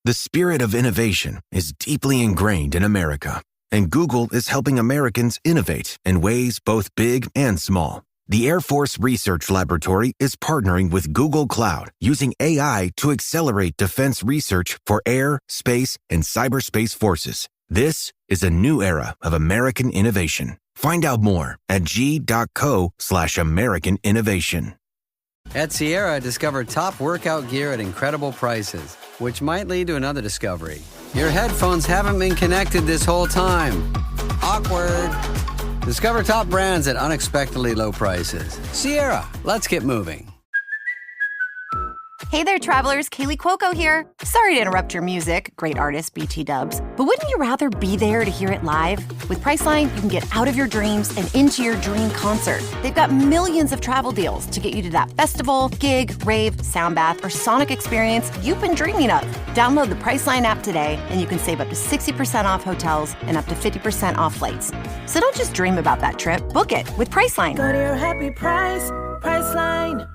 The spirit of innovation is deeply ingrained in America, and Google is helping Americans innovate in ways both big and small. The Air Force Research Laboratory is partnering with Google Cloud using AI to accelerate defense research for air, space, and cyberspace forces. This is a new era of American innovation. Find out more at g.co/American innovation. At Sierra, discover top workout gear at incredible prices, which might lead to another discovery. Your headphones haven't been connected this whole time. Awkward. Discover top brands at unexpectedly low prices. Sierra, let's get moving. Hey there, travelers. Kaylee Cuoco here. Sorry to interrupt your music, great artist BT Dubs, but wouldn't you rather be there to hear it live? With Priceline, you can get out of your dreams and into your dream concert. They've got millions of travel deals to get you to that festival, gig, rave, sound bath, or sonic experience you've been dreaming of. Download the Priceline app today, and you can save up to 60% off hotels and up to 50% off flights. So don't just dream about that trip. Book it with Priceline. Go to your happy price, Priceline.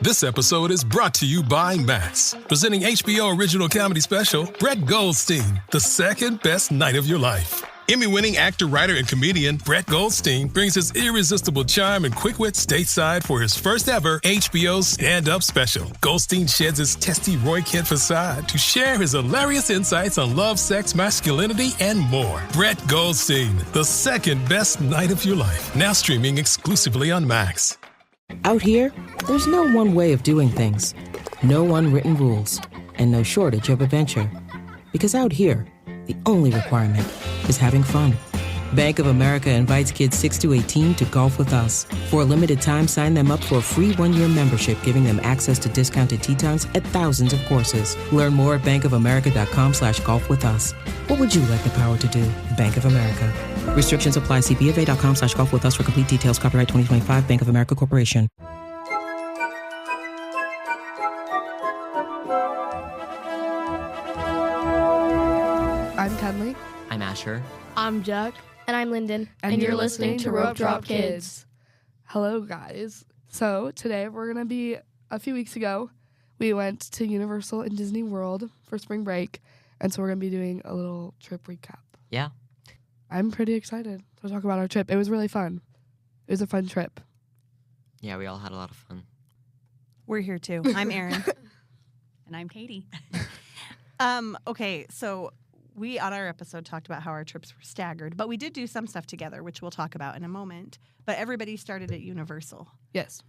This episode is brought to you by Max, presenting HBO original comedy special, Brett Goldstein, The Second Best Night of Your Life. Emmy-winning actor, writer, and comedian Brett Goldstein brings his irresistible charm and quick wit stateside for his first ever HBO stand-up special. Goldstein sheds his testy Roy Kent facade to share his hilarious insights on love, sex, masculinity, and more. Brett Goldstein, The Second Best Night of Your Life, now streaming exclusively on Max. Out here, there's no one way of doing things. No unwritten rules. And no shortage of adventure. Because out here, the only requirement is having fun. Bank of America invites kids 6 to 18 to golf with us. For a limited time, sign them up for a free one-year membership, giving them access to discounted tee times at thousands of courses. Learn more at bankofamerica.com/golf with us. What would you like the power to do? Bank of America. Restrictions apply. See BofA.com/golf with us for complete details. Copyright 2025 Bank of America Corporation. I'm Kenley. I'm Asher. I'm Jack. And I'm Lyndon. And you're listening to Ropedrop Kids. Hello, guys. So today a few weeks ago, we went to Universal and Disney World for spring break. And so we're going to be doing a little trip recap. Yeah. I'm pretty excited to talk about our trip. It was really fun. It was a fun trip. Yeah, we all had a lot of fun. We're here too. I'm Erin. And I'm Katie. Okay, so we on our episode talked about how our trips were staggered, but we did do some stuff together, which we'll talk about in a moment. But everybody started at Universal. Yes.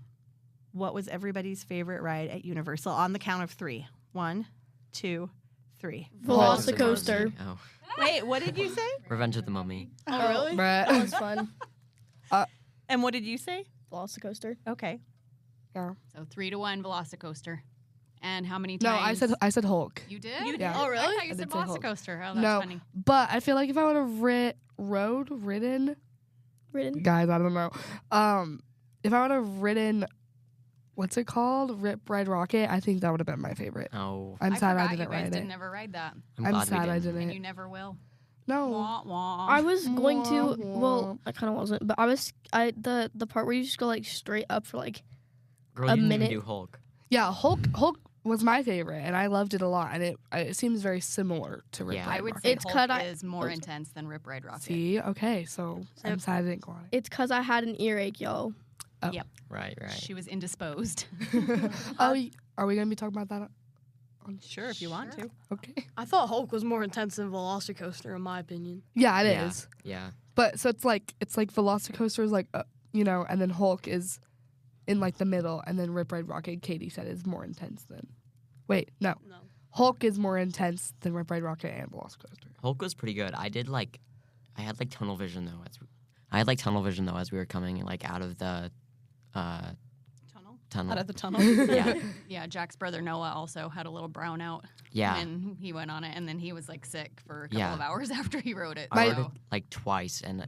What was everybody's favorite ride at Universal on the count of 3? 1, 2, 3. Velocicoaster. Oh. Wait, what did you say? Revenge of the Mummy. Oh, really? Brett. That was fun. And what did you say? Velocicoaster. Okay. Yeah. So 3-1 Velocicoaster. And how many No, times? I said Hulk. You did? You did? Yeah. Oh, really? I thought I you said did say Hulk. Velocicoaster. Oh, that's No, funny. but I feel like if I would have ridden, guys, I don't know. If I would have ridden, what's it called? Rip Ride Rocket, I think that would have been my favorite. Oh. I'm sad I forgot didn't you guys ride didn't it. never ride that. I'm I'm glad sad we I didn't. And didn't. you never will. No. Wah, wah. I was going to. Wah, Well, wah. I kind of wasn't, but the part where you just go like straight up for like Girl, a you didn't minute. even do Hulk. Yeah, Hulk was my favorite, and I loved it a lot, and it seems very similar to Rip Yeah. Ride I would Rocket. say It's Hulk cut I- is more intense than Rip Ride Rocket. See, okay, so I'm sad I didn't go on it. It's because I had an earache, y'all. Oh. Yep. Right. She was indisposed. Oh, are we gonna be talking about that? Sure, if you want to. Okay. I thought Hulk was more intense than Velocicoaster, in my opinion. Yeah, it is. Yeah. But so it's like Velocicoaster is like and then Hulk is in like the middle, and then Rip Ride Rocket, Katie said, is more intense than. Wait, no. Hulk is more intense than Rip Ride Rocket and Velocicoaster. Hulk was pretty good. I had like tunnel vision though. As we were coming like out of the tunnel. Out of the tunnel. Yeah. Yeah, Jack's brother Noah also had a little brownout. Yeah. And he went on it, and then he was like sick for a couple Yeah. of hours after he rode it. I so. rode it like twice, and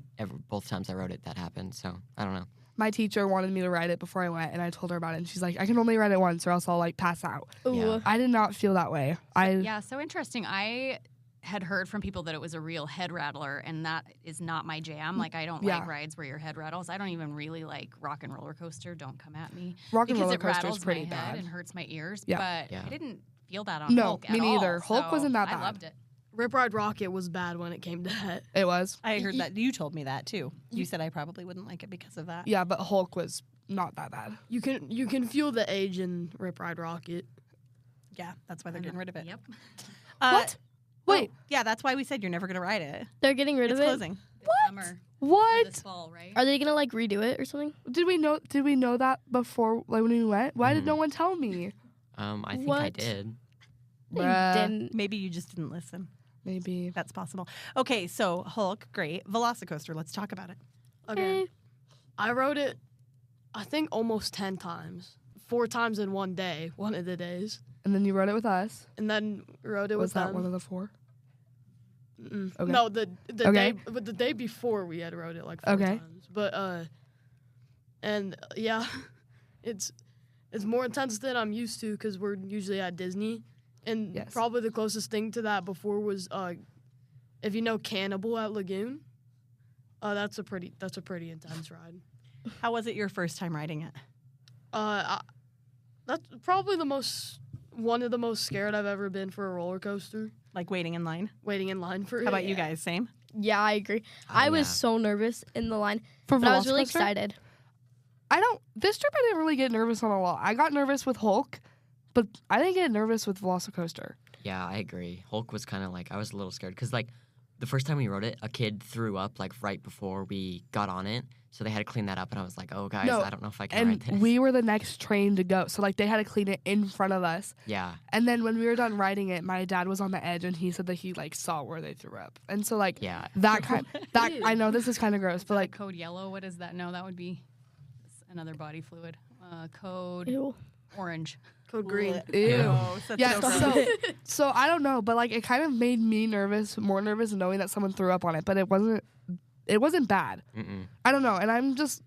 both times I rode it, that happened. So I don't know. My teacher wanted me to ride it before I went, and I told her about it, and she's like, I can only ride it once or else I'll like pass out. Ooh. Yeah. I did not feel that way. Yeah, so interesting. I had heard from people that it was a real head rattler, and that is not my jam. Like, I don't like rides where your head rattles. I don't even really like Rock and Roller Coaster. Don't come at me. Rock and because Roller it Coaster rattles is pretty my head bad and hurts my ears. Yeah. But Yeah. I didn't feel that on No, Hulk me at neither. all, Hulk so wasn't that bad. I loved it. Rip Ride Rocket was bad when it came to that. It was. I heard that. You told me that too. You said I probably wouldn't like it because of that. Yeah, but Hulk was not that bad. You can feel the age in Rip Ride Rocket. Yeah, that's why they're getting rid of it. Yep. What? Wait. Yeah, that's why we said you're never going to ride it. They're getting rid It's of it. closing. This summer. What? This fall, right? Are they gonna like redo it or something? Did we know that before, like when we went? Why did no one tell me? I think I What? did. They Bruh. didn't. Maybe you just didn't listen. Maybe. That's possible. Okay, so Hulk, great. Velocicoaster, let's talk about it. Okay. I rode it, I think, almost 10 times. 4 times in one day, one of the days. And then you rode it with us. And then rode it Was with that them. one of the 4? Mm-mm. Okay. No, the Okay. day, but the day before we had rode it like 4 Okay. times. But and yeah, it's more intense than I'm used to because we're usually at Disney, and Yes. probably the closest thing to that before was if you know Cannibal at Lagoon. That's a pretty intense ride. How was it your first time riding it? That's probably one of the most scared I've ever been for a roller coaster. Like waiting in line? Waiting in line for it. How about you guys? Same? Yeah, I agree. I was yeah. so nervous in the line, For but I was really Velocicoaster? excited. This trip I didn't really get nervous on a lot. I got nervous with Hulk, but I didn't get nervous with Velocicoaster. Yeah, I agree. Hulk was kind of like, I was a little scared because, like, the first time we rode it, a kid threw up, like, right before we got on it. So they had to clean that up, and I was like, oh, guys, No, I don't know if I can ride this. And we were the next train to go, so, like, they had to clean it in front of us. Yeah. And then when we were done riding it, my dad was on the edge, and he said that he, like, saw where they threw up. And so, like, Yeah. I know this is kind of gross, but, like, Code yellow. What is that? No, that would be another body fluid. Code Ew. orange. Code green. ew. Oh, that's Yeah, so gross. so I don't know, but, like, it kind of made me more nervous knowing that someone threw up on it, but it wasn't bad. Mm-mm. I don't know, and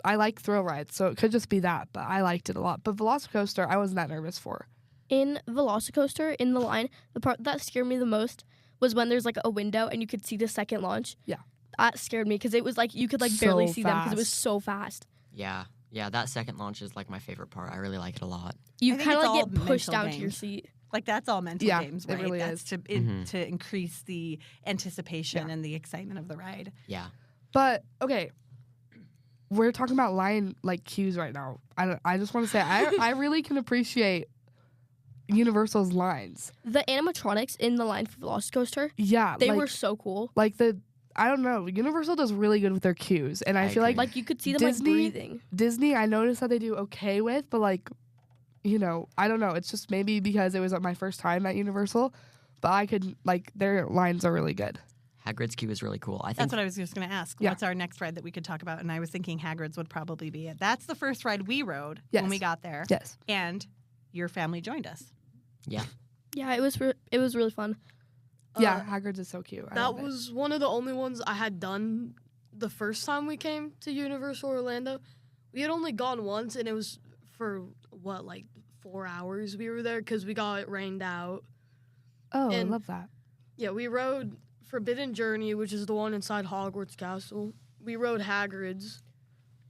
I like thrill rides, so it could just be that, but I liked it a lot. But Velocicoaster, I wasn't that nervous for. In Velocicoaster, in the line, the part that scared me the most was when there's like a window and you could see the second launch. Yeah. That scared me because it was like you could like So barely see them because it was fast. so fast. Yeah. Yeah, that second launch is, like, my favorite part. I really like it a lot. You I think kind of it's like all get pushed mental down to your games. seat. Like, that's all mental Yeah, games, it right? really That's is. to increase the anticipation and the excitement of the ride. Yeah. But okay, we're talking about line like queues right now. I just want to say I really can appreciate Universal's lines. The animatronics in the line for Velocicoaster, Yeah, they like, were so cool. like I don't know. Universal does really good with their queues, and I feel agree. like Like you could see them Disney- like breathing. Disney, I noticed that they do okay with, but like, I don't know. It's just maybe because it was my first time at Universal, but I could like their lines are really good. Hagrid's queue is really cool. I think That's what I was just going to ask. Yeah. What's our next ride that we could talk about? And I was thinking Hagrid's would probably be it. That's the first ride we rode Yes. when we got there. Yes. And your family joined us. Yeah. Yeah, it was really fun. Yeah, Hagrid's is so cute. I That love it. was one of the only ones I had done the first time we came to Universal Orlando. We had only gone once, and it was for, like 4 hours we were there because we got rained out. Oh, and- I love that. Yeah, we rode Forbidden Journey, which is the one inside Hogwarts Castle. We rode Hagrid's,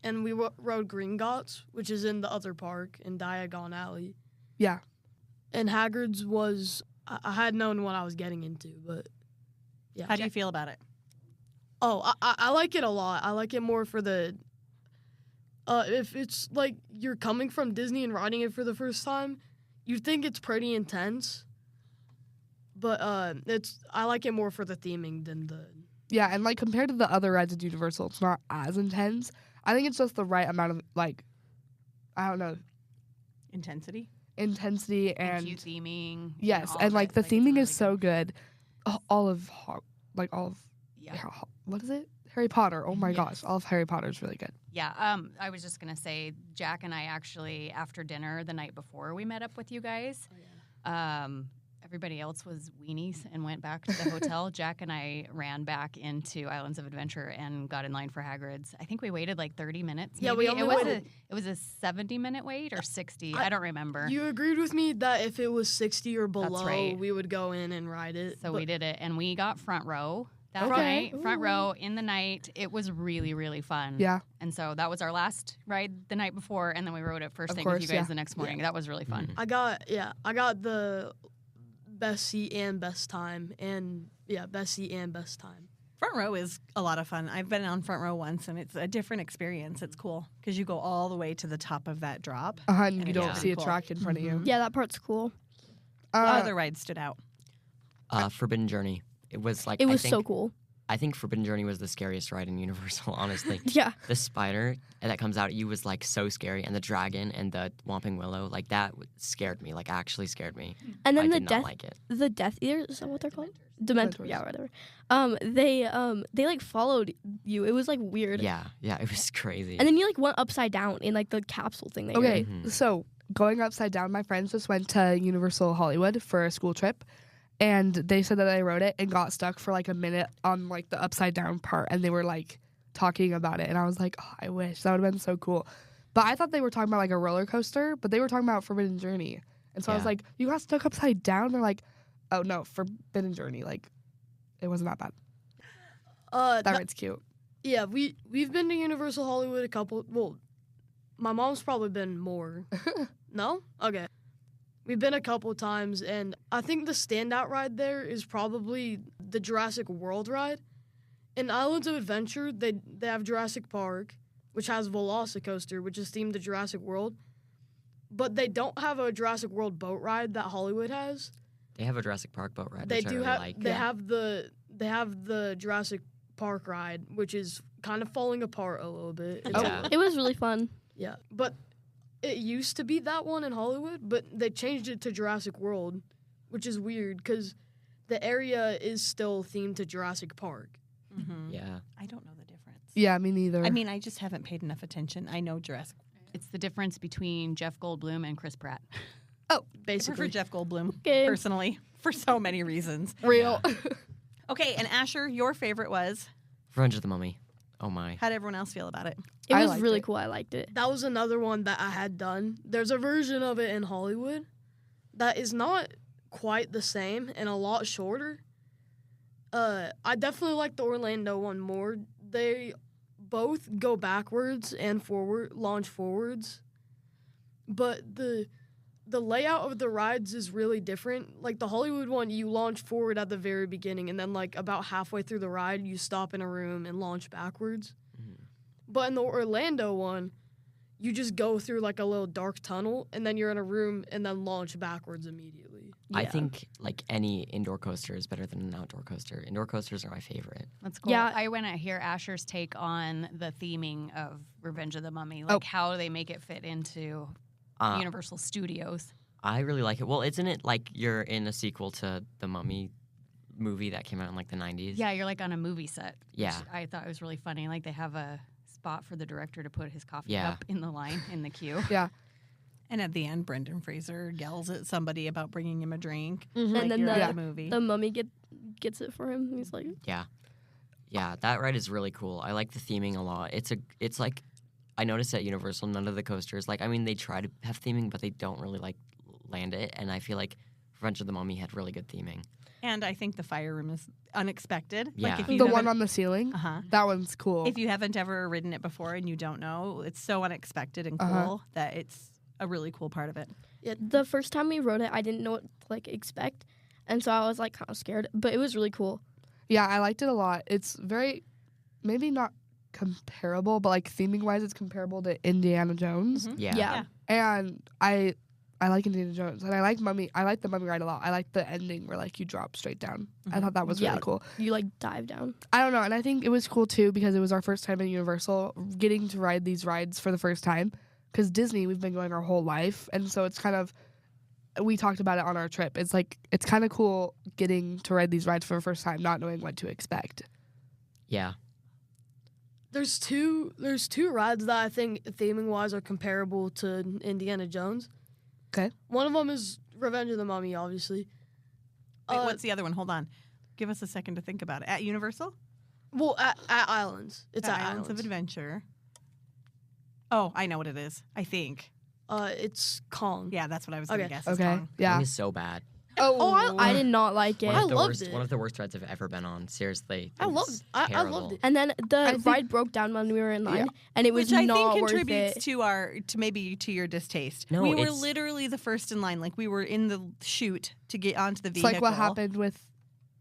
and we rode Gringotts, which is in the other park in Diagon Alley. Yeah. And Hagrid's was, I had known what I was getting into, but yeah. How do you feel about it? Oh, I like it a lot. I like it more for the, if it's like you're coming from Disney and riding it for the first time, you'd think it's pretty intense. But I like it more for the theming than the. Yeah, and like compared to the other rides at Universal, it's not as intense. I think it's just the right amount of like, I don't know, Intensity? intensity And and cute theming. yes, all and of like it. the it's theming really is so good. good. All of Yeah. what is it? Harry Potter. Oh my Yes. gosh, all of Harry Potter is really good. Yeah, I was just gonna say, Jack and I actually, after dinner the night before we met up with you guys, everybody else was weenies and went back to the hotel. Jack and I ran back into Islands of Adventure and got in line for Hagrid's. I think we waited like 30 minutes. Yeah, maybe. we only waited. It was a 70-minute wait or 60. I don't remember. You agreed with me that if it was 60 or below, right. we would go in and ride it. So but we did it, and we got front row that Okay. night. Front row in the night. It was really, really fun. Yeah. And so that was our last ride the night before, and then we rode it first Of thing course, with you guys yeah. the next morning. That was really fun. I got the best seat and best time, and best seat and best time. Front row is a lot of fun. I've been on front row once, and it's a different experience. It's cool because you go all the way to the top of that drop. And you it's don't really see a cool. track in front of you. Yeah, that part's cool. What other rides stood out? Forbidden Journey. It was like It was I think, so cool. I think Forbidden Journey was the scariest ride in Universal, honestly. Yeah. The spider that comes out at you was like so scary, and the dragon and the Whomping Willow, like that scared me, like actually scared me. And then I the did not death, like it. the Death Eaters, is that what they're called? Dementors. Dementors. Yeah, whatever. They like followed you. It was like weird. Yeah, it was crazy. And then you like went upside down in like the capsule thing. That you're Okay, in. so going upside down, my friends just went to Universal Hollywood for a school trip, and they said that I rode it and got stuck for like a minute on like the upside down part, and they were like talking about it, and I was like, oh, I wish that would have been so cool. But I thought they were talking about like a roller coaster, but they were talking about Forbidden Journey, and so I was like, you got stuck upside down? They're like, oh no, Forbidden Journey, like it wasn't that bad. That ride's cute. Yeah, we've been to Universal Hollywood a couple. Well, my mom's probably been more. No? Okay. We've been a couple times, and I think the standout ride there is probably the Jurassic World ride. In Islands of Adventure, they have Jurassic Park, which has Velocicoaster, which is themed to Jurassic World. But they don't have a Jurassic World boat ride that Hollywood has. They have a Jurassic Park boat ride, They which I do really have. like. They have the Jurassic Park ride, which is kind of falling apart a little bit. It was really fun. Yeah, but it used to be that one in Hollywood, but they changed it to Jurassic World, which is weird because the area is still themed to Jurassic Park. Mm-hmm. Yeah. I don't know the difference. Yeah, me neither. I mean, I just haven't paid enough attention. I know Jurassic. It's the difference between Jeff Goldblum and Chris Pratt. Oh, basically. I prefer Jeff Goldblum, Okay. personally, for so many reasons. Real. Okay, and Asher, your favorite was? Revenge of the Mummy. Oh my. How'd everyone else feel about it? It I was liked really it. cool. I liked it. That was another one that I had done. There's a version of it in Hollywood that is not quite the same and a lot shorter. I definitely like the Orlando one more. They both go backwards and forward, launch forwards. But the layout of the rides is really different. Like the Hollywood one, you launch forward at the very beginning, and then like about halfway through the ride, you stop in a room and launch backwards. But in the Orlando one, you just go through like a little dark tunnel, and then you're in a room and then launch backwards immediately. I think like any indoor coaster is better than an outdoor coaster. Indoor coasters are my favorite. That's cool. Yeah. I want to hear Asher's take on the theming of Revenge of the Mummy, like how they make it fit into Universal Studios. I really like it. Well, isn't it like you're in a sequel to the Mummy movie that came out in like the 90s? Yeah, you're like on a movie set. Yeah. Which I thought was really funny. Like they have a spot for the director to put his coffee Yeah. cup in the line in the queue. Yeah. And at the end, Brendan Fraser yells at somebody about bringing him a drink. And Like then you're at the the movie. the mummy gets it for him. He's like, Yeah. Yeah, that ride is really cool. I like the theming a lot. It's like I noticed at Universal none of the coasters, like I mean they try to have theming but they don't really like land it, and I feel like Revenge of the Mummy had really good theming. And I think the fire room is unexpected. Yeah. Like if you The haven't- one on the ceiling, Uh-huh. that one's cool. If you haven't ever ridden it before and you don't know, it's so unexpected and cool that it's a really cool part of it. the first time we rode it, I didn't know what to like expect, and so I was like kind of scared. But it was really cool. Yeah, I liked it a lot. It's very, maybe not comparable, but like theming wise, it's comparable to Indiana Jones. Yeah. Yeah. And I like Indiana Jones, and I like Mummy. I like the Mummy ride a lot. I like the ending where like you drop straight down. I thought that was Yeah. really cool. You like dive down. I don't know, and I think it was cool too because it was our first time in Universal, getting to ride these rides for the first time. Because Disney, we've been going our whole life, and so it's kind of, we talked about it on our trip. It's like it's kind of cool getting to ride these rides for the first time, not knowing what to expect. Yeah. There's two rides that I think theming wise are comparable to Indiana Jones. Okay. One of them is Revenge of the Mummy, obviously. Wait, what's the other one? Hold on. Give us a second to think about it. At Universal? Well, at Islands. It's at Islands of Adventure. Oh, I know what it is. I think. It's Kong. Yeah, that's what I was going to Okay. guess. is Okay. Kong. Yeah. Kong is so bad. I did not like it. One of the loved worst, it. One of the worst rides I've ever been on. Seriously. I loved it. And then the ride broke down when we were in line, and it was Which I not think worth contributes it. to your distaste. No, we were it's- literally the first in line. Like we were in the chute to get onto the It's vehicle. like what happened with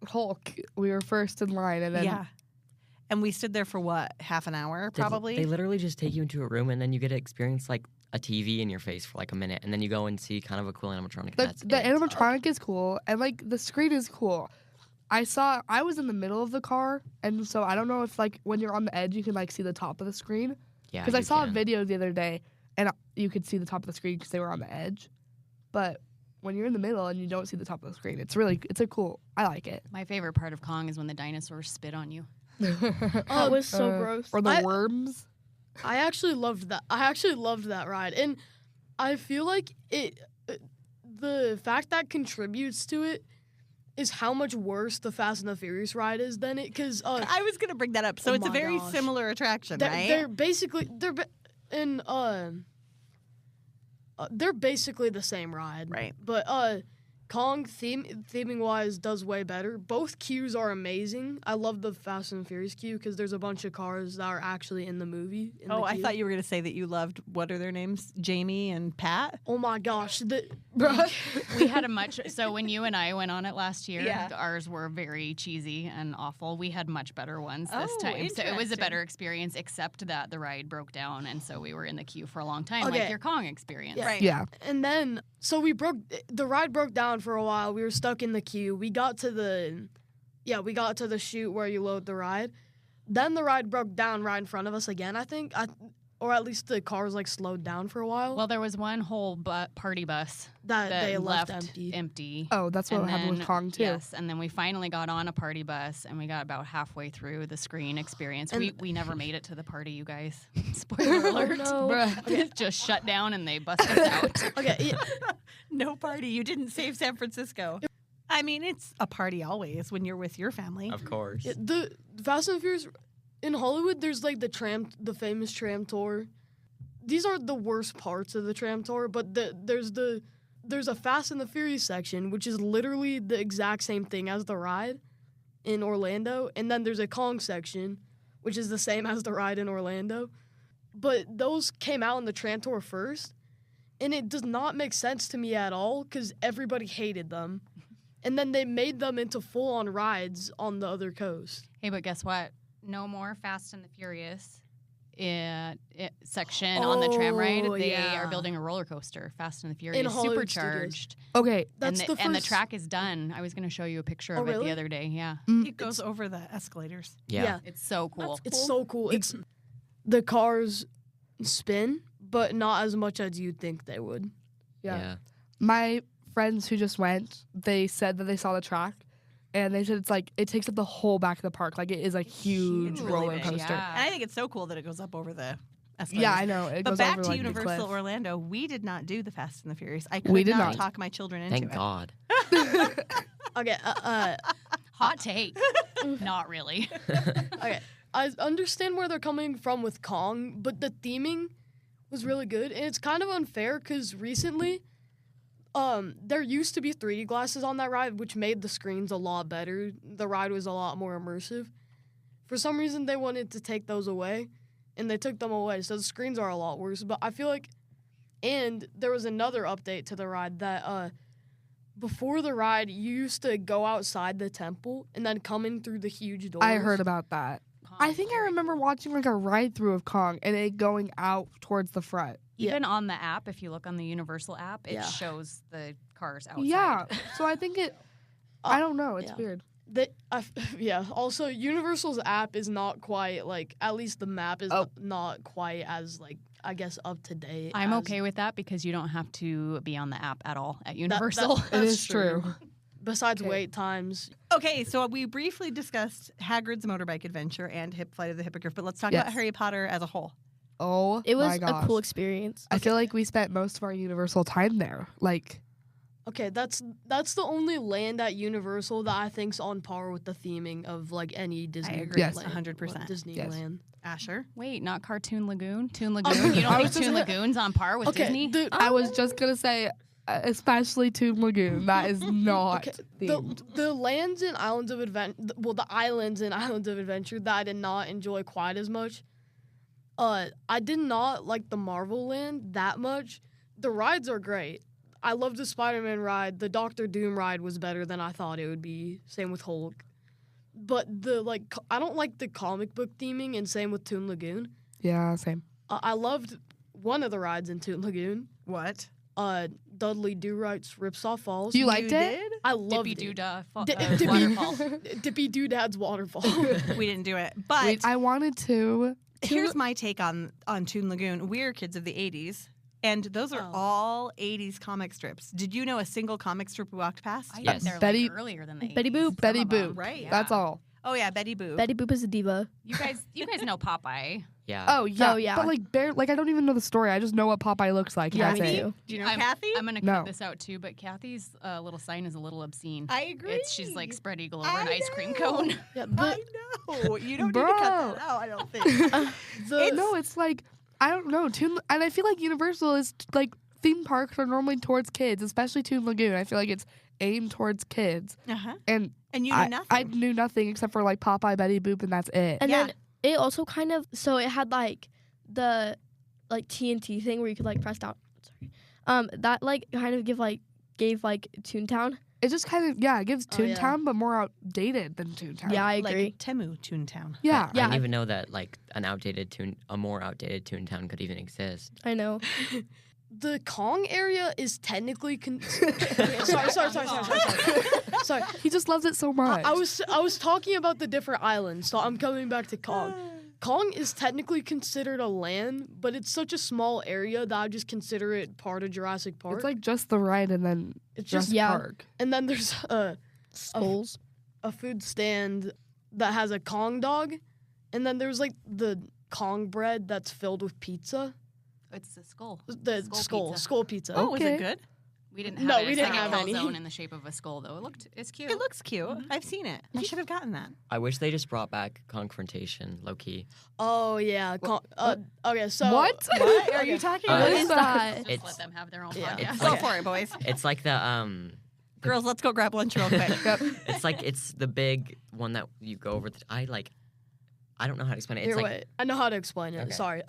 Hulk. We were first in line, and then Yeah. And we stood there for what, half an hour, probably? They literally just take you into a room and then you get to experience like a TV in your face for like a minute, and then you go and see kind of a cool animatronic. the, and that's the it. animatronic is cool, and like the screen is cool. I was in the middle of the car, and so I don't know if like when you're on the edge you can like see the top of the screen. Yeah, Because I you saw can. a video the other day, and you could see the top of the screen because they were on the edge. But when you're in the middle and you don't see the top of the screen, it's a cool. I like it. My favorite part of Kong is when the dinosaurs spit on you. That was so gross. Or the worms. I actually loved that. I actually loved that ride, and I feel like the fact that contributes to it is how much worse the Fast and the Furious ride is than it. Because I was going to bring that up. So Oh it's a my very gosh. similar attraction, right? they're basically they're basically the same ride, Right. But Kong theming wise does way better. Both queues are amazing. I love the Fast and Furious queue because there's a bunch of cars that are actually in the movie. I thought you were going to say that you loved, what are their names? Jamie and Pat? Oh my gosh, We had a much so when you and I went on it last year, Yeah. ours were very cheesy and awful. We had much better ones this Oh, time, so it was a interesting. better experience. Except that the ride broke down, and so we were in the queue for a long time, Okay. like your Kong experience. Yeah. Right. Yeah. And then, so the ride broke down for a while. We were stuck in the queue. We got to the chute where you load the ride. Then the ride broke down right in front of us again, I think. Or at least the cars like slowed down for a while. Well, there was one whole party bus that they left empty. empty. Oh, that's what And happened with then- Kong too. Yes, and then we finally got on a party bus, and we got about halfway through the screen experience. And- We never made it to the party, you guys. Spoiler alert. no. It just shut down, and they busted us out. Okay, yeah, No party. You didn't save San Francisco. I mean, it's a party always when you're with your family. Of course. yeah, the Fast and Furious in Hollywood. There's like the famous tram tour. These are the worst parts of the tram tour, but there's a Fast and the Furious section, which is literally the exact same thing as the ride in Orlando, and then there's a Kong section, which is the same as the ride in Orlando. But those came out in the tram tour first, and it does not make sense to me at all because everybody hated them. And then they made them into full-on rides on the other coast. Hey, but guess what? No more Fast and the Furious section on the tram ride. Oh, They yeah. are building a roller coaster, Fast and the Furious, Hollywood supercharged. Okay. That's the and the first. track is done. I was going to show you a picture Oh, of it really? the other day. Yeah, It goes over the escalators. Yeah. it's so cool. It's so cool. It's the cars spin, but not as much as you'd think they would. Yeah. My friends who just went, they said that they saw the track, and they said it's like it takes up the whole back of the park. Like it is a huge Really roller big. coaster. Yeah. And I think it's so cool that it goes up over the escalators. Yeah, I know. It But goes back over, to like, the Universal cliff. Orlando, we did not do the Fast and the Furious. I We could did not not. talk my children into Thank it. God. Okay, Hot take. Not really. okay. I understand where they're coming from with Kong, but the theming was really good, and it's kind of unfair because recently, there used to be 3D glasses on that ride, which made the screens a lot better. The ride was a lot more immersive. For some reason, they wanted to take those away, and they took them away, so the screens are a lot worse. But I feel like, and there was another update to the ride that before the ride, you used to go outside the temple and then come in through the huge doors. I heard about that. I think I remember watching like a ride through of Kong and it going out towards the front. Even on the app, if you look on the Universal app, it Yeah. shows the cars outside. Yeah. So I think it. I don't know. It's yeah. weird. Yeah. Also, Universal's app is not quite like. At least the map is not quite as like. I guess up to date. I'm as- okay with that because you don't have to be on the app at all at Universal. That- It that's is true. Besides Okay. wait times. Okay, so we briefly discussed Hagrid's Motorbike Adventure and Flight of the Hippogriff, but let's talk about Yes. Harry Potter as a whole. Oh, It was my a gosh. cool experience. I feel like we spent most of our Universal time there. Like, Okay, that's the only land at Universal that I think's on par with the theming of like any Disney. agree, Yes. land, 100%. Disneyland. Asher? Wait, not Cartoon Lagoon? Toon Lagoon? You don't I think was just Toon gonna- Lagoon's on par with Okay, Disney? the- I was just gonna say, especially Toon Lagoon. That is not Okay, themed. the lands and islands of adventure, the islands and islands of adventure that I did not enjoy quite as much. I did not like the Marvel Land that much. The rides are great. I love the Spider-Man ride. The Doctor Doom ride was better than I thought it would be. Same with Hulk. But I don't like the comic book theming, and same with Toon Lagoon. Yeah, same. I loved one of the rides in Toon Lagoon. What? Dudley Do-Right's Ripsaw Falls. You liked it? did? I loved Dippy it. Doo-dah Waterfall. waterfall. Dippy Doodad's waterfall. We didn't do it. But Wait, I wanted to. here's my take on Toon Lagoon. We're kids of the 80s. And those are all 80s comic strips. Did you know a single comic strip we walked past? I Yes. think they're Betty- like earlier than the Betty 80s. Boop. Betty Some of them. Boop. Right. Yeah. That's all. Oh, yeah, Betty Boop. Betty Boop is a diva. You guys know Popeye. Yeah. Oh yeah. Oh, yeah. But like I don't even know the story. I just know what Popeye looks like. and Yeah, that's me it. too. Do you know I'm, Kathy? I'm gonna No. cut this out too, but Kathy's little sign is a little obscene. I agree. She's like spread eagle over I an ice cream know. cone. Yeah, I know. You don't need to cut Bro. that out, I don't think. It's like I don't know. And I feel like Universal is like theme parks are normally towards kids, especially Toon Lagoon. I feel like it's aimed towards kids. Uh-huh. And And you knew nothing. I knew nothing except for like Popeye, Betty Boop, and that's it. And Yeah. then it also kind of, so it had like the like TNT thing where you could like press down. Sorry. That like kind of gave like Toontown. It just kind of it gives Oh, yeah. Toontown, but more outdated than Toontown. Yeah, I agree. Like Temu Toontown. Yeah. I didn't even know that like a more outdated Toontown could even exist. I know. The Kong area is technically sorry. He just loves it so much. I was talking about the different islands, so I'm coming back to Kong. Kong is technically considered a land, but it's such a small area that I just consider it part of Jurassic Park. It's like just the ride and then It's just just park. And then there's Skulls. a food stand that has a Kong dog, and then there's like the Kong bread that's filled with pizza. It's the skull. The skull pizza. Oh, was Okay. it good? We didn't have No, it. we It's didn't like have a any. calzone in the shape of a skull, though. It's cute. It looks cute. I've seen it. I should have gotten that. I wish they just brought back Confrontation, low key. Oh yeah. Okay, so What? What are you talking What about? is that? Just let them have their own Yeah. podcast. Go for it, boys. It's like the Girls, let's go grab lunch real quick. it's the big one that you go over. I don't know how to explain it. It's Here, like wait. I know how to explain it. Okay. Sorry.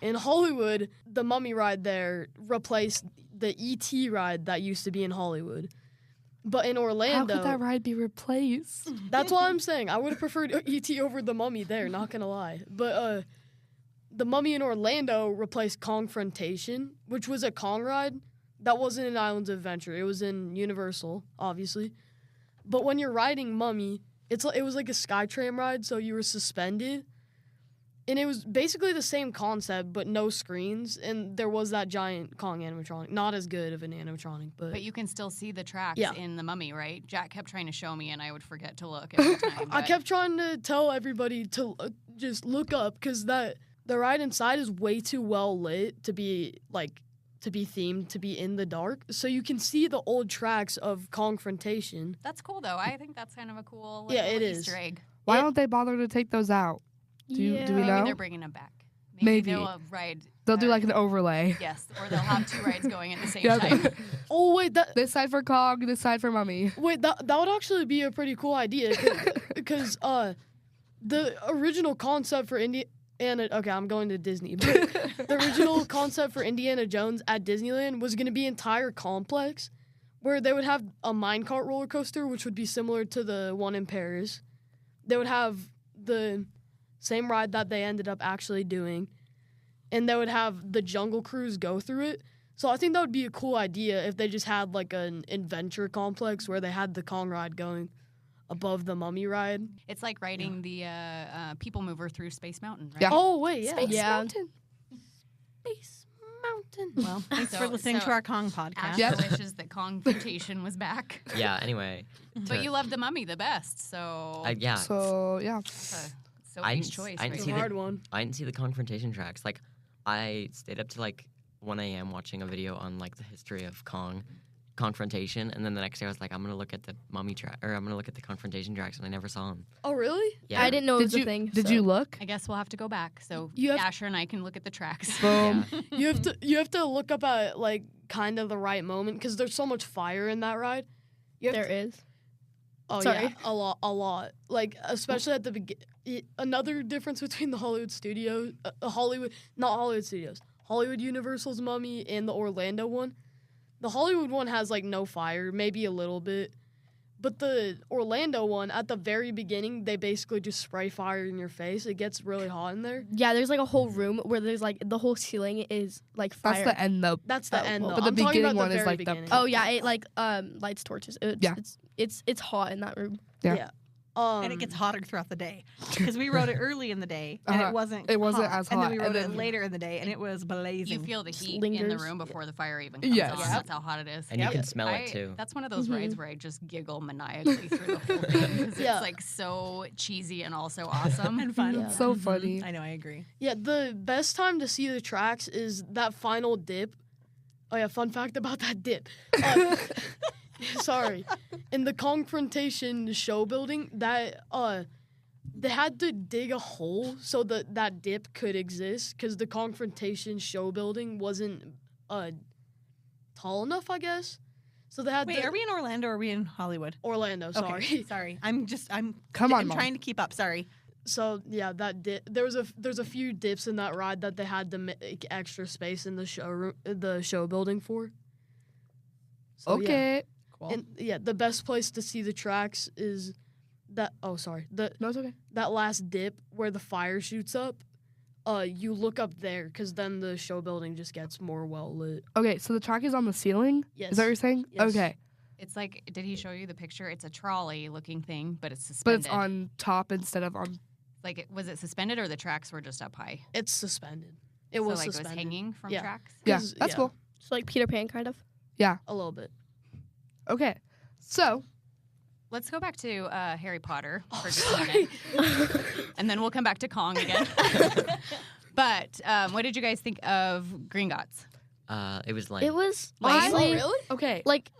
In Hollywood, the Mummy ride there replaced the E.T. ride that used to be in Hollywood. But in How Orlando, could that ride be replaced? that's what I'm saying. I would have preferred E.T. over the Mummy there, not gonna lie. But the Mummy in Orlando replaced Kongfrontation, which was a Kong ride that wasn't in Islands of Adventure. It was in Universal, obviously. But when you're riding Mummy, it was like a Skytrain ride, so you were suspended. And it was basically the same concept, but no screens. And there was that giant Kong animatronic. Not as good of an animatronic, But you can still see the tracks Yeah. in the Mummy, right? Jack kept trying to show me, and I would forget to look every time. I but- kept trying to tell everybody to just look up, because the ride inside is way too well lit to be themed, to be in the dark. So you can see the old tracks of Kongfrontation. That's cool, though. I think that's kind of a cool Yeah, little it is. Easter egg. Why don't they bother to take those out? Do we Maybe know? they're bringing them back. Maybe. they'll ride. They'll do like an overlay. Yes, or they'll have two rides going at the same Yeah. time. Oh wait, This side for Kong, this side for Mummy. that would actually be a pretty cool idea, because the original concept for Indiana. Okay, I'm going to Disney. But the original concept for Indiana Jones at Disneyland was going to be an entire complex, where they would have a minecart roller coaster, which would be similar to the one in Paris. They would have the same ride that they ended up actually doing, and they would have the Jungle Cruise go through it. So I think that would be a cool idea if they just had like an adventure complex where they had the Kong ride going above the Mummy ride. It's like riding the People Mover through Space Mountain, right? Yeah. Oh wait, yeah. Space Yeah. Mountain. Space Mountain. Well, thanks for listening to our Kong podcast. Ash Yep. wishes that Kongfrontation was back. yeah. Anyway, But you love the Mummy the best, so yeah. So yeah. that's a I Sophie's didn't- choice. I didn't right see there. Hard one. I didn't see the Confrontation tracks. Like, I stayed up to like 1 a.m. watching a video on like the history of Confrontation, and then the next day I was like, I'm gonna look at the Mummy track, or I'm gonna look at the Confrontation tracks, and I never saw them. Oh really? Yeah. I didn't know it was Did a you thing. did so. you look? I guess we'll have to go back so You have- Asher and I can look at the tracks. Boom. You have to look up at like kind of the right moment because there's so much fire in that ride. There is. Oh Sorry. yeah, a lot. Like especially at the beginning. Another difference between the Hollywood Studios, Hollywood Universal's Mummy and the Orlando one. The Hollywood one has like no fire, maybe a little bit. But the Orlando one, at the very beginning, they basically just spray fire in your face. It gets really hot in there. Yeah, there's like a whole room where there's like the whole ceiling is like fire. That's the end though. That's the end, though. But the I'm talking beginning about one the is very like beginning. Oh yeah, it like lights torches. Yeah. It's hot in that room. Yeah. And it gets hotter throughout the day because we rode it early in the day and it wasn't as hot. And then we And rode then- it later in the day and it was blazing. You feel the heat in the lingers. room before the fire even comes Yes. on. Yep. That's how hot it is. And you can smell it too. That's one of those rides where I just giggle maniacally through the whole thing because Yeah. it's like so cheesy and also awesome and fun. Yeah. So funny. I know, I agree. Yeah, the best time to see the tracks is that final dip. Oh yeah, fun fact about that dip. Sorry. In the confrontation show building, that they had to dig a hole so that dip could exist because the confrontation show building wasn't tall enough, I guess. So they had Wait, are we in Orlando or are we in Hollywood? Orlando, sorry. Okay, sorry. I'm Come on, I'm Mom. trying to keep up. Sorry. So yeah, that there's a few dips in that ride that they had to make extra space in the show building for. So, yeah. Okay. Cool. And yeah, the best place to see the tracks is that. Oh, sorry. No, it's okay. That last dip where the fire shoots up. You look up there because then the show building just gets more well lit. Okay, so the track is on the ceiling? Yes. Is that what you're saying? Yes. Okay. It's like, did he show you the picture? It's a trolley looking thing, but it's But suspended. it's on top instead of on. Like, was it suspended or the tracks were just up high? It's suspended. It So, was like, suspended. it was hanging from Yeah. tracks? Yeah, 'Cause- that's yeah. cool. So like Peter Pan kind of. Yeah. A little bit. Okay. So, Let's go back to Harry Potter Oh, for just a minute. And then we'll come back to Kong again. But what did you guys think of Gringotts? It was lame. It was Lame? honestly really? okay. like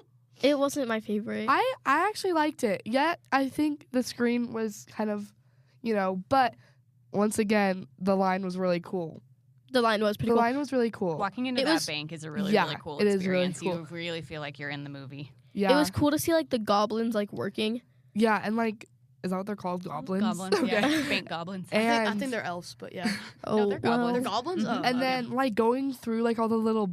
it wasn't my favorite. I actually liked it. Yet I think the screen was kind of, but once again, the line was really cool. The line was pretty The cool. line was really cool. Walking into It that was- bank is a really, Yeah, really cool it is really experience. cool. You really feel like you're in the movie. Yeah. It was cool to see like the goblins like working. Yeah, and like, is that what they're called? Goblins? Goblins, Okay. yeah. Bank goblins. I And think they're elves, but yeah. Oh, they're goblins. They're goblins? Mhm. Oh, and okay. then like going through like all the little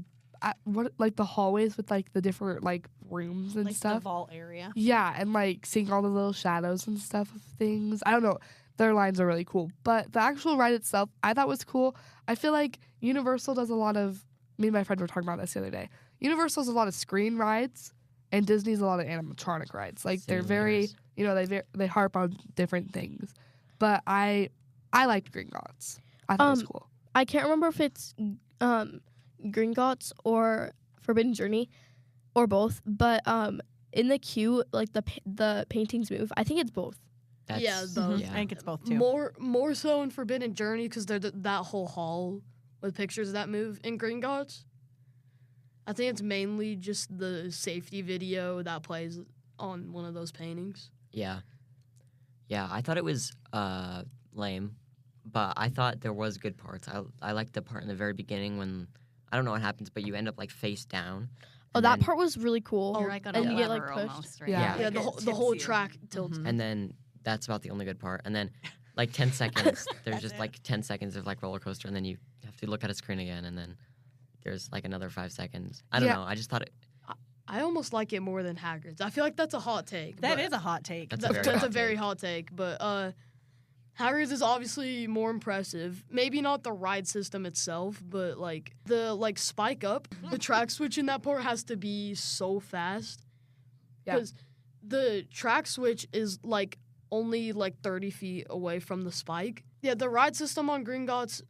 the hallways with like the different like rooms and Like the stuff. vault area. Yeah, and like seeing all the little shadows and stuff of things. I don't know. Their lines are really cool. But the actual ride itself, I thought was cool. I feel like Universal does a lot of me and my friend were talking about this the other day. Universal's a lot of screen rides and Disney's a lot of animatronic rides. Like they're very they harp on different things. But I liked Gringotts. I thought it was cool. I can't remember if it's Gringotts or Forbidden Journey or both, but in the queue like the paintings move. I think it's both. Yeah, both. Yeah. I think it's both too. More so in Forbidden Journey because they're that whole hall with pictures that move in Gringotts. I think it's mainly just the safety video that plays on one of those paintings. Yeah. Yeah, I thought it was lame, but I thought there was good parts. I liked the part in the very beginning when, I don't know what happens, but you end up like face down. Oh, and that then- part was really cool. You're like on and a you get like lever pushed. almost, right? Yeah. Yeah, Like the it whole tips you. track tilts. And then that's about the only good part. And then like 10 seconds, there's just like 10 seconds of like roller coaster, and then you have to look at a screen again, and then there's like another 5 seconds. I don't Yeah. know. I just thought it. I almost like it more than Hagrid's. I feel like that's a hot take. That but is a hot take. That's That's a a very hot take. But Hagrid's is obviously more impressive. Maybe not the ride system itself, but like the spike up, the track switch in that part has to be so fast. Yeah. Because the track switch is like only like 30 feet away from the spike. Yeah, the ride system on Gringotts,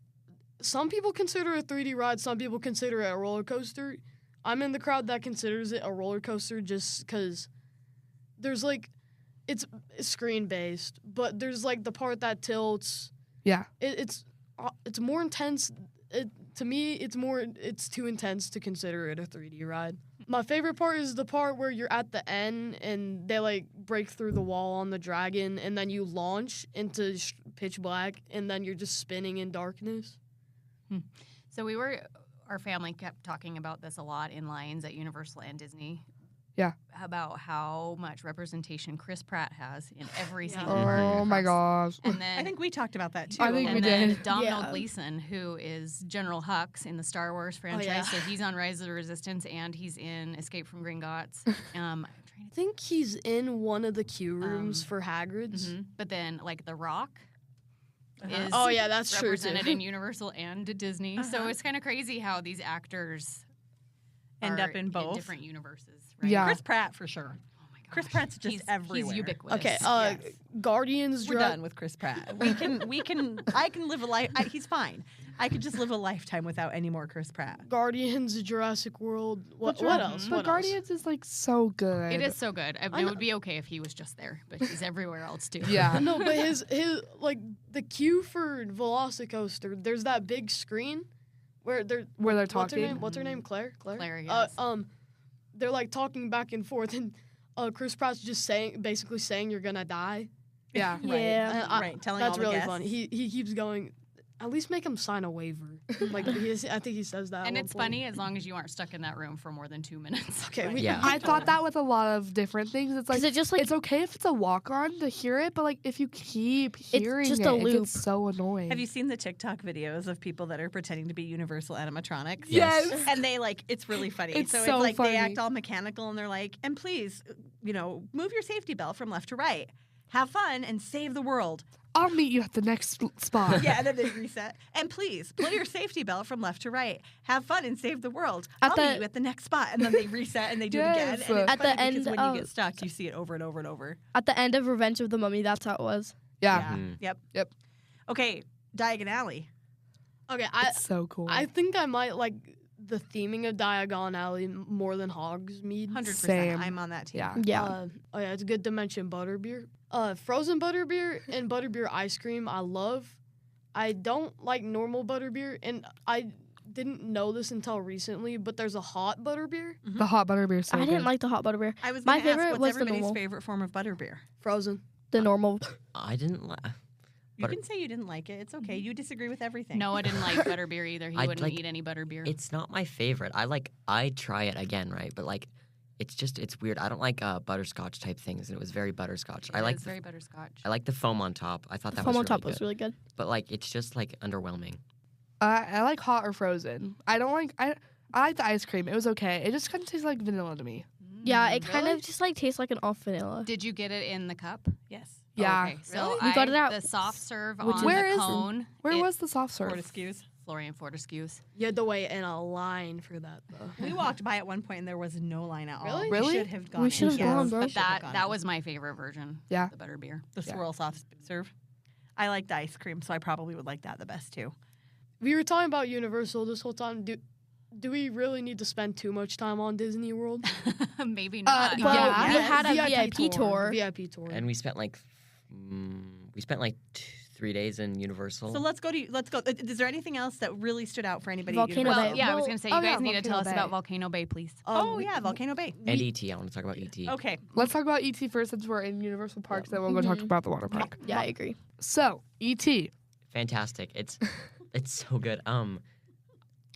some people consider it a 3D ride, some people consider it a roller coaster. I'm in the crowd that considers it a roller coaster just because there's like, it's screen based, but there's like the part that tilts. Yeah. It's more intense. To me, it's too intense to consider it a 3D ride. My favorite part is the part where you're at the end and they like break through the wall on the dragon and then you launch into pitch black and then you're just spinning in darkness. So we were our family kept talking about this a lot in lines at Universal and Disney. Yeah. About how much representation Chris Pratt has in every single part. Oh my gosh. And then I think we talked about that too. I think we and then did. Domhnall Gleeson, who is General Hux in the Star Wars franchise, so he's on Rise of the Resistance and he's in Escape from Gringotts. I think he's in one of the queue rooms for Hagrid's. But then, like, The Rock is Oh, yeah, that's true, too. represented in Universal and Disney. So it's kind of crazy how these actors End are up in both different universes. Right? Yeah. Chris Pratt for sure. Oh my gosh. Chris Pratt's just everywhere. He's ubiquitous. Okay, Yes. Guardians. We're done with Chris Pratt. I can live a life. He's fine. I could just live a lifetime without any more Chris Pratt. Guardians, Jurassic World. What else? But Guardians is like so good. It is so good. It would be okay if he was just there, but he's everywhere else too. Yeah. No, but his like the queue for Velocicoaster. There's that big screen where they're talking. What's her name? Claire. Claire, yes. They're like talking back and forth, and Chris Pratt's just basically saying you're gonna die. Yeah. Yeah. Right. Telling That's all the really guests. funny. He keeps going. At least make him sign a waiver. Like I think he says that. And at it's one point. funny as long as you aren't stuck in that room for more than 2 minutes. Okay. I thought that with a lot of different things. It's like, it just, like, it's okay if it's a walk-on to hear it, but like if you keep hearing just it, a it loop. gets so annoying. Have you seen the TikTok videos of people that are pretending to be Universal animatronics? Yes. And they it's really funny. It's so so it's like funny. they act all mechanical and they're like, and please, move your safety belt from left to right. Have fun and save the world. I'll meet you at the next spot. Yeah, and then they reset. And please, pull your safety belt from left to right. Have fun and save the world. At I'll the- meet you at the next spot. And then they reset and they do it again. Yes. And it's At the funny because end when of- you get stuck, you see it over and over and over. At the end of Revenge of the Mummy, that's how it was. Yeah. Yep. Okay, Diagon Alley. Okay, It's so cool. I think I might like the theming of Diagon Alley more than Hogsmeade. 100%. Same. I'm on that team. Yeah. Yeah. It's a good to mention butterbeer. Frozen butterbeer and butterbeer ice cream I love. I don't like normal butterbeer, and I didn't know this until recently, but there's a hot butterbeer. The hot butterbeer is so I good. didn't like the hot butterbeer. I was My going to ask, favorite what's was the everybody's normal. favorite form of butterbeer? Frozen. The normal. I didn't like. You can say you didn't like it. It's okay. You disagree with everything. Noah didn't like butterbeer either. He I'd wouldn't like- eat any butterbeer. It's not my favorite. I'd try it again, right? But it's weird. I don't like butterscotch type things, and it was very butterscotch. I like very butterscotch. I like the foam on top. I thought that Foam was on really top good. was really good. But it's just underwhelming. I like hot or frozen. I don't like. I like the ice cream. It was okay. It just kind of tastes like vanilla to me. Yeah, it kind of just tastes like an off vanilla. Did you get it in the cup? Yes. Yeah. Okay, so We got it out. the soft serve Which on Where the is- cone. Where was the soft serve? Fortescue's. Florian Fortescue's? You had to wait in a line for that, though. We walked by at one point and there was no line at all. Really? We Really? should have gone. We in. should have Yes, gone, bro. we But should have that gone that in. was my favorite version. Yeah. The butterbeer. The swirl soft serve. I like the ice cream, so I probably would like that the best too. We were talking about Universal this whole time. Do we really need to spend too much time on Disney World? Maybe not. Well, Yeah. we had a VIP tour. VIP tour. And we spent 3 days in Universal. So let's go. Is there anything else that really stood out for anybody? at Volcano Universal? Well, yeah, I was going to say, you oh, guys yeah, need to tell us Volcano about Bay. Volcano Bay, please. Oh yeah, Volcano Bay. and ET. I want to talk about ET. Okay. Let's talk about ET first since we're in Universal Parks. Then we'll go talk about the water park. Yeah, I agree. So ET. Fantastic. It's so good.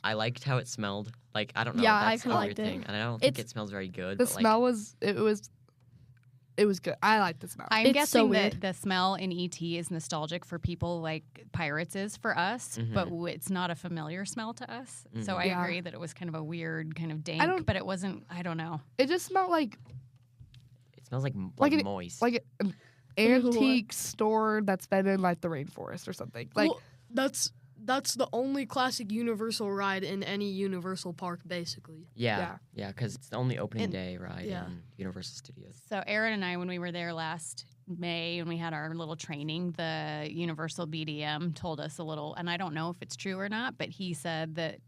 I liked how it smelled. I don't know. Yeah, I that's kinda a weird liked it. thing, and I don't think It's- it smells very good. The but, smell was it was good. I like the smell. I'm It's guessing so that weird. the smell in ET is nostalgic for people like Pirates is for us, but it's not a familiar smell to us. So I Yeah. agree that it was kind of a weird, kind of dank, but it wasn't, I don't know. It just smelled like it smells like an- moist. like an antique store that's been in the rainforest or something. Well, that's the only classic Universal ride in any Universal park, basically. yeah, because it's the only opening And- day ride yeah. in Universal Studios. So Erin and I, when we were there last May, when we had our little training, the Universal BDM told us a little, and I don't know if it's true or not, but he said that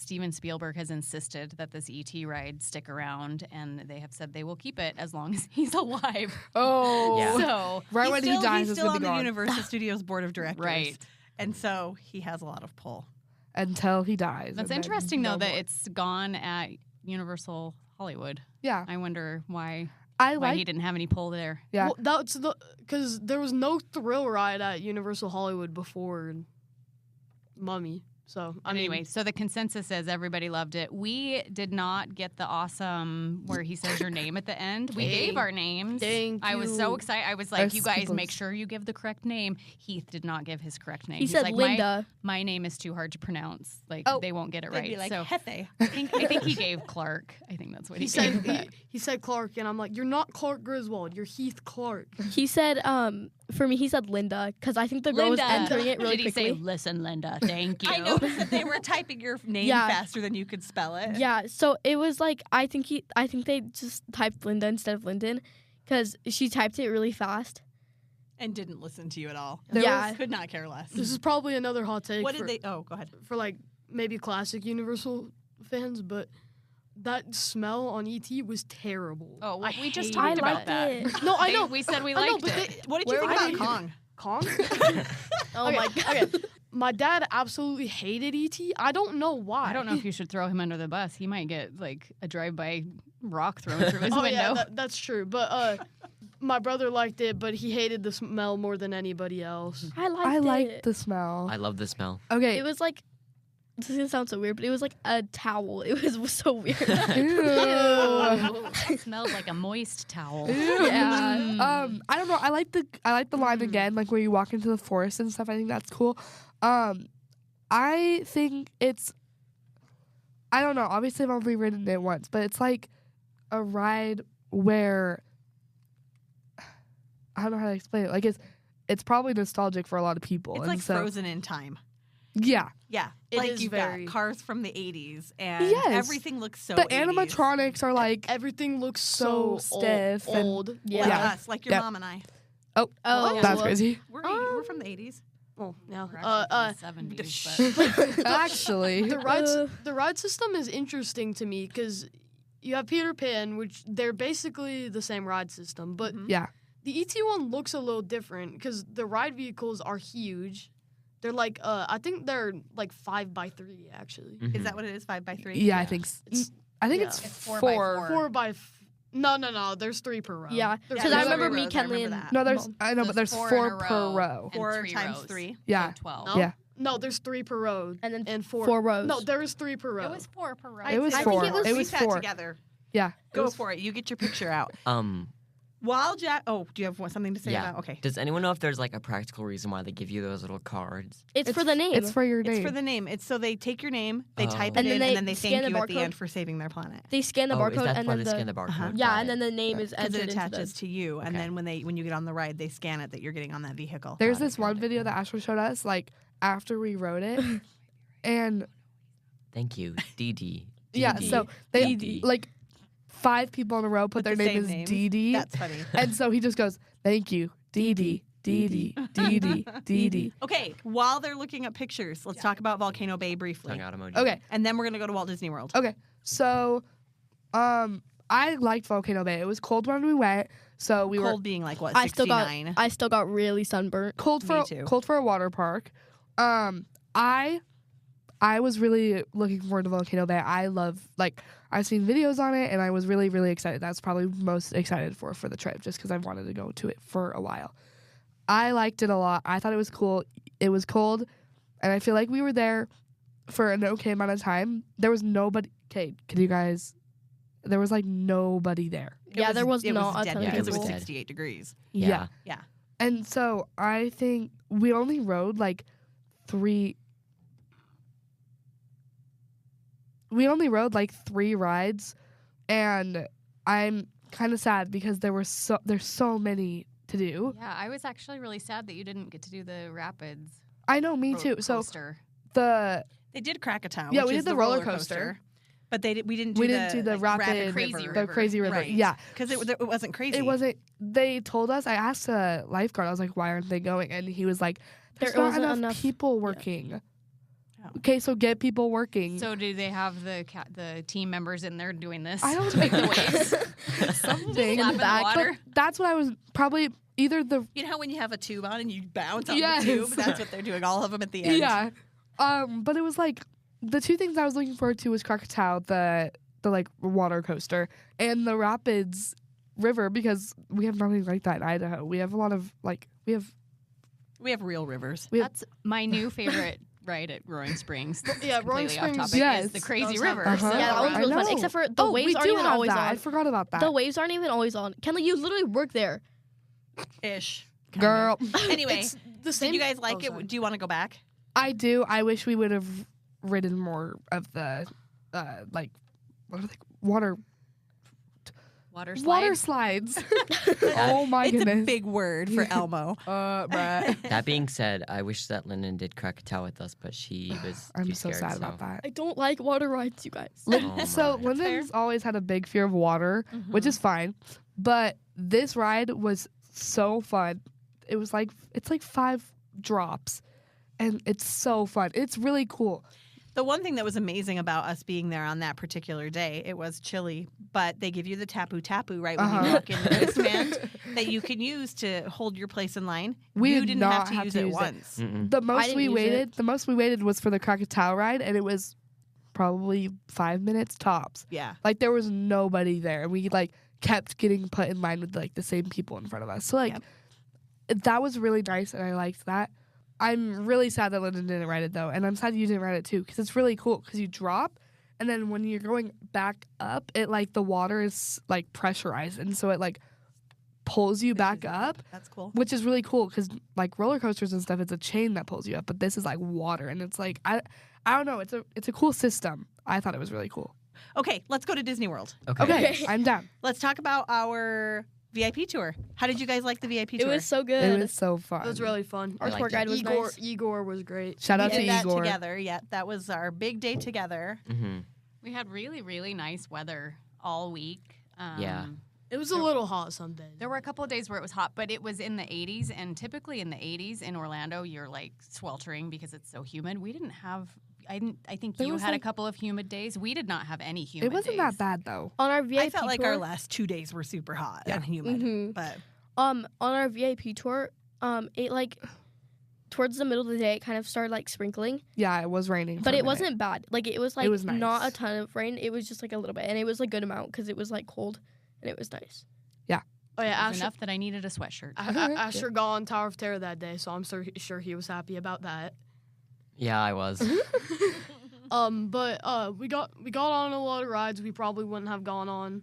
Steven Spielberg has insisted that this ET ride stick around, and they have said they will keep it as long as he's alive. Oh, Yeah. So right when he dies, he's it's still gonna on be the gone Universal Studios board of directors. Right. And so he has a lot of pull. until he dies. that's and then interesting, though, no that more. it's gone at Universal Hollywood. Yeah, I wonder why I he like. didn't have any pull there. Yeah, Well, that's because there was no thrill ride at Universal Hollywood before Mummy. So Anyway, so the consensus is everybody loved it. We did not get the awesome where he says your name at the end. We gave our names. I was so excited. I was like, you guys make sure you give the correct name. Heath did not give his correct name. He said like, Linda. My name is too hard to pronounce. Like they won't get it They'd right. be like, so Hefe. I think he gave Clark. I think that's what he said. gave. He said Clark, and I'm like, you're not Clark Griswold. You're Heath Clark. He said, for me, he said Linda, because I think the girl was entering it really Did he quickly. say, listen, Linda, thank you? I noticed that they were typing your name faster than you could spell it. Yeah, so it was like, I think they just typed Linda instead of Lyndon, because she typed it really fast. And didn't listen to you at all. Could not care less. This is probably another hot take. What did they? Oh, go ahead. For like maybe classic Universal fans, but that smell on ET was terrible. Oh, well, we just hated talked it. about that. No, I know. We said we I know, liked but it. What did you think about Kong? Kong? Oh my god. Okay. My dad absolutely hated ET. I don't know why. I don't know if you should throw him under the bus. He might get like a drive-by rock thrown through his Oh window. yeah, that's true. But my brother liked it, but he hated the smell more than anybody else. I liked the smell. I love the smell. Okay. It was like, this is gonna sound so weird, but it was like a towel. It was so weird. It smells like a moist towel. Yeah. I don't know. I like the line again, like where you walk into the forest and stuff. I think that's cool. I think it's, I don't know. Obviously, I've only ridden it once, but it's like a ride where I don't know how to explain it. Like it's probably nostalgic for a lot of people. It's and like so, frozen in time. Yeah. Yeah, It like is you've very- got cars from the 80s, and Yes. everything looks so The 80s. animatronics are like Everything looks so so stiff and- old. Yeah. Like Yeah. us, like your Yep. mom and I. oh Oh, that's crazy. We're from the 80s. Oh, yeah. We're actually from the 70s, but Actually, The ride system is interesting to me because you have Peter Pan, which they're basically the same ride system, but yeah. the ET one looks a little different because the ride vehicles are huge. They're like, I think they're like 5x3 actually. Is that what it is? 5x3? Yeah, I think It's it's It's 4. 4 by. No. There's 3 per row. Yeah, There's because three I per remember row. me, Kenley, and that. No, there's I know, but there's There's 4 in a per row. and 4 3 times rows. 3. Yeah. So 12. No? Yeah. No, there's 3 per row. and then 4 rows. No, there is 3 per row. It was 4 per row. It was I 4. think it was- We was sat 4. together. Yeah. Go for it. You get your picture out. While Jack, do you have something to say Yeah. about? Okay. Does anyone know if there's like a practical reason why they give you those little cards? It's for the name. It's for your name. It's for the name. It's so they take your name, they type it And then in, they and then they scan thank the you at the barcode. end for saving their planet. They scan the Is barcode that and why then they scan the barcode? yeah, Got and it. then the name is Because entered it into attaches to you, and Okay. then when you get on the ride, they scan it that you're getting on that vehicle. There's this one video that Ashley showed us, like after we rode it, and Thank you, DD. yeah, so they like 5 people in a row put their the name same as names. DD. That's funny. And so he just goes, "Thank you, DD, DD, DD, DD." Okay, while they're looking up pictures, let's talk about Volcano Bay briefly. Tongue out emoji. Okay, And then we're going to go to Walt Disney World. okay. So, I liked Volcano Bay. It was cold when we went, so we Cold were being like, what, I 69? still got really sunburnt. cold Me for too. cold for a water park. I was really looking forward to Volcano Bay. I love, like, I've seen videos on it, and I was really, really excited. That's probably most excited for the trip, just because I've wanted to go to it for a while. I liked it a lot. I thought it was cool. It was cold, and I feel like we were there for an okay amount of time. There was nobody. Okay, can you guys? There was like nobody there. Yeah, there was it not was a dead ton of because it was people. 68 degrees. Yeah. Yeah. And so I think we only rode like 3. We only rode like 3 rides, and I'm kind of sad because there's so many to do. Yeah, I was actually really sad that you didn't get to do the rapids. I know, me too. So Coaster. the They did Krakatoa. Yeah, which we is did the roller coaster. But we didn't do we didn't do the like, rapid Crazy river. River. the crazy river. Right. Yeah, Because it wasn't crazy. it wasn't. They told us. I asked a lifeguard. I was like, "Why aren't they going?" And he was like, "There's There not wasn't enough enough- people working." Oh. Okay, so get people working. So do they have the team members in there doing this? I don't to make the know. waves. Something Slap in the But water. that's what I was probably either the You know how when you have a tube on and you bounce on Yes. the tube? That's what they're doing, all of them at the end. yeah. But it was like the 2 things I was looking forward to was Krakatoa, the like water coaster, and the Rapids River, because we have nothing like that in Idaho. We have a lot of like we have We have real rivers. We have, That's my new favorite ride at Roaring Springs. Yeah, Roaring Completely off Springs, topic, yes. is the Crazy That was River. Uh-huh. Yeah, that was I really fun. know. Except for the Oh, waves we aren't do even have always that. on. I forgot about that. The waves aren't even always on. Kenley, you literally work there. Ish. Girl, Anyway, It's the same. did you guys like Oh, it? sorry. Do you want to go back? I do. I wish we would have ridden more of the, like, what are they? Water Water slides. Oh my It's goodness. a big word for Elmo. Bruh. That being said, I wish that Lyndon did Krakatoa with us, but she was I'm too so scared, sad about that. I don't like water rides, you guys. Oh So my. Lyndon's always had a big fear of water, which is fine. But this ride was so fun. It was like it's like 5 drops, and it's so fun. It's really cool. The one thing that was amazing about us being there on that particular day, it was chilly, but they give you the tapu right when you walk in the wristband that you can use to hold your place in line. We you did didn't not have to use it once. The most didn't we use waited, the most we waited was for the Krakatoa ride, and it was probably 5 minutes tops. Yeah. Like there was nobody there, and we like kept getting put in line with like the same people in front of us. So like that was really nice, and I liked that. I'm really sad that Lyndon didn't ride it though, and I'm sad you didn't ride it too, because it's really cool. Because you drop, and then when you're going back up, it like the water is like pressurized, and so it like pulls you back up, That's cool. which is really cool. Because like roller coasters and stuff, it's a chain that pulls you up, but this is like water, and it's like I don't know. It's a cool system. I thought it was really cool. Okay, let's go to Disney World. Okay, I'm down. Let's talk about our VIP tour. How did you guys like the VIP It tour? was so good. It was so fun. It was really fun. Our tour guide was nice. Igor was great. Shout out we to did that Igor. together. Yeah, that was our big day together. We had really, really nice weather all week. Yeah. It was a little hot some days. There were a couple of days where it was hot, but it was in the 80s, and typically in the 80s in Orlando, you're like sweltering because it's so humid. We didn't have. I think There you was, had a like- couple of humid days. We did not have any humid It wasn't days. that bad though. On our VIP I felt like tour, our last 2 days were super hot and humid. Mhm. But on our VIP tour, it like towards the middle of the day, it kind of started like sprinkling, Yeah, it was raining. but for a it minute. wasn't bad. Like it was like was not nice. a ton of rain. It was just like a little bit, and it was a good amount because it was like cold, and it was nice. Oh yeah, It was Asher, enough that I needed a sweatshirt. Asher got on Tower of Terror that day, so I'm sure he was happy about that. Yeah, I was. But we got on a lot of rides we probably wouldn't have gone on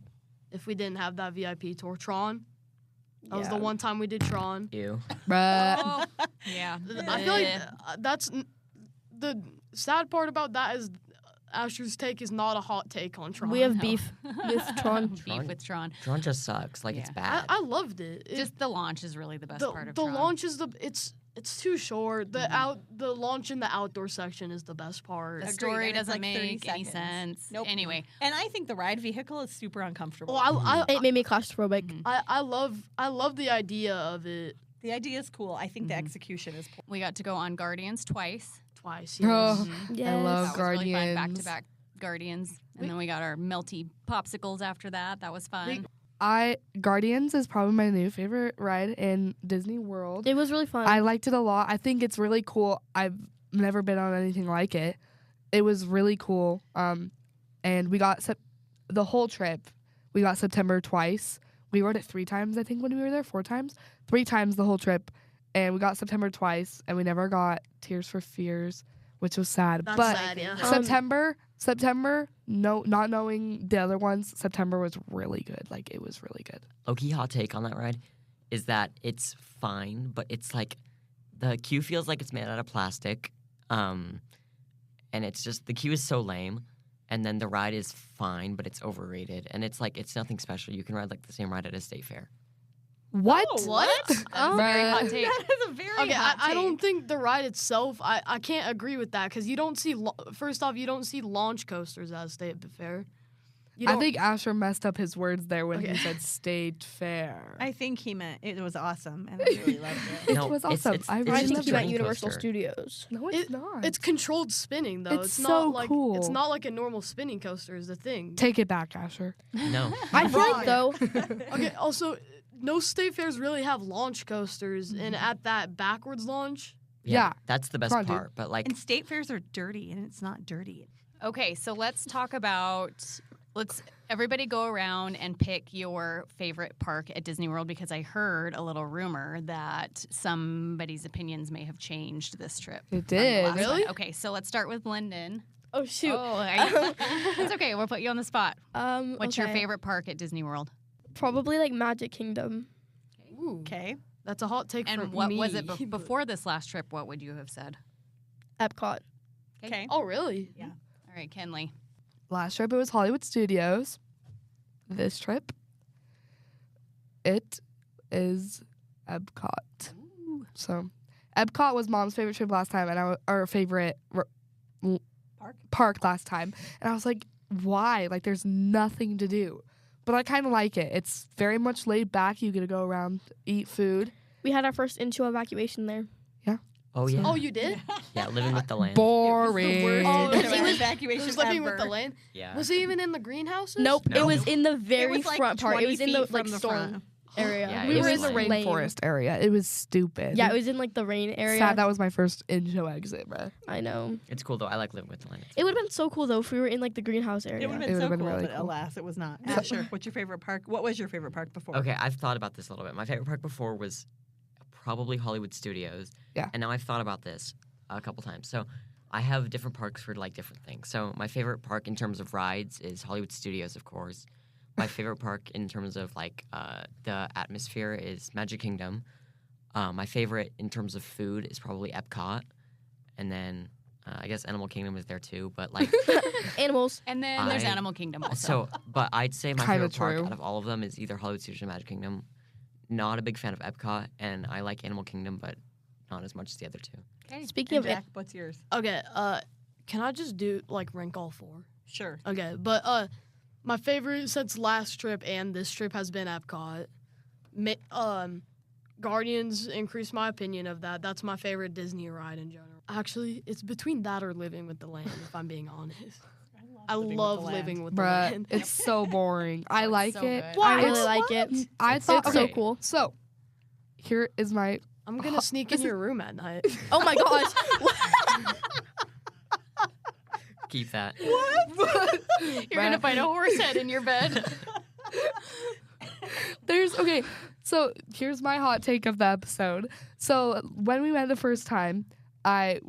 if we didn't have that VIP tour. Tron. That was the one time we did Tron. Ew. Bruh. Oh, yeah. I feel like that's the sad part about that is Asher's take is not a hot take on Tron. We have No. beef with Tron. Beef with Tron. Tron just sucks. Like, it's Yeah. bad. I loved it. Just the launch is really the best part of the Tron. launch is it's too short. The launch in the outdoor section is the best part. The Agreed, story and it's doesn't like 30 make any seconds. sense. Nope. Anyway, and I think the ride vehicle is super uncomfortable. Well, It made me claustrophobic. I love the idea of it The idea is cool. I think the execution is poor. we got to go on Guardians twice. twice. Oh, Yes. I love That was really fun. Guardians. Back to back Guardians, and then we got our melty popsicles after that. That was fun. Guardians is probably my new favorite ride in Disney World. It was really fun. I liked it a lot. I think it's really cool. I've never been on anything like it. It was really cool. And we got the whole trip. We got September twice. We rode it 3 times, I think, when we were there. 4 times, 3 times the whole trip. And we got September twice, and we never got Tears for Fears, which was sad. That's but sad, yeah. September, no, not knowing the other ones, September was really good. Like, it was really good. Low-key hot take on that ride is that it's fine, but it's like the queue feels like it's made out of plastic. And it's just, the queue is so lame. And then the ride is fine, but it's overrated. And it's like, it's nothing special. You can ride like the same ride at a state fair. What? Oh, what? That's a very hot take. That is a very Okay, hot I don't take. think the ride itself. I can't agree with that because you don't see. First off, you don't see launch coasters at a state fair. You I don't- think Asher messed up his words there when he said state fair. I think he meant it was awesome, and I really loved it. It No, was it's- awesome. it's- I it's I really just think a loved you it. meant train Universal coaster. Studios. No, it's not. It's controlled spinning though. It's not so like cool. It's not like a normal spinning coaster. Is the thing. Take it back, Asher. No. I feel like though, Okay. Also, no state fairs really have launch coasters, and at that backwards launch. Yeah. That's the best Come on, dude. part. But like, And state fairs are dirty, and it's not dirty. Okay, so let's talk about Let's everybody go around and pick your favorite park at Disney World, because I heard a little rumor that somebody's opinions may have changed this trip. It from the did. last Really? one. Okay, so let's start with Lyndon. Oh shoot. It's okay. We'll put you on the spot. What's your okay. favorite park at Disney World? Probably like Magic Kingdom. Ooh. Okay. That's a hot take And from what me. was it before this last trip? What would you have said? Epcot. Okay. Oh, really? Yeah. All right, Kenley. Last trip, it was Hollywood Studios. This trip, it is Epcot. So, Epcot was Mom's favorite trip last time, and our favorite park last time. And I was like, why? Like, there's nothing to do. But I kind of like it. It's very much laid back. You get to go around, eat food. We had our first intro evacuation there. Oh yeah. Oh, you did? Yeah, living with the land. Boring. Oh, It he was evacuation living with ever. the land. Yeah. Was he even in the greenhouses? Nope. No. It was in the very was, like, front part. It 20 was in the feet like from the storm front. area. Yeah, We it were in was the lame. rainforest area. It was stupid. Yeah, it was in like the rain area. Sad that was my first intro exit, bro. I know. It's cool though. I like living with the land. It would have been so cool though if we were in like the greenhouse area. It would have It been so would've cool, been really but cool. alas, it was not. Asher, what's your favorite park? What was your favorite park before? Okay, I've thought about this a little bit. My favorite park before was probably Hollywood Studios. Yeah. And now I've thought about this a couple times. So I have different parks for like different things. So my favorite park in terms of rides is Hollywood Studios, of course. My favorite park in terms of like the atmosphere is Magic Kingdom. My favorite in terms of food is probably Epcot. And then I guess Animal Kingdom is there too. But like Animals. And then there's Animal Kingdom also. but I'd say my Kinda favorite park true. out of all of them is either Hollywood Studios or Magic Kingdom. Not a big fan of Epcot, and I like Animal Kingdom, but not as much as the other two. Okay. Speaking And of Jack, what's yours? Okay, can I just do, like, rank all four? Sure. Okay, but, my favorite since last trip and this trip has been Epcot. Guardians increased my opinion of that. That's my favorite Disney ride in general. Actually, it's between that or Living with the Land, if I'm being honest. I love Living with the Bruh, Land. it's so boring. I like so it. good. I really like it. I thought It's so okay, cool. So, here is my I'm gonna sneak in your room at night. Oh my gosh. Keep that. You're going to find a horse head in your bed. So here's my hot take of the episode. So when we went the first time, I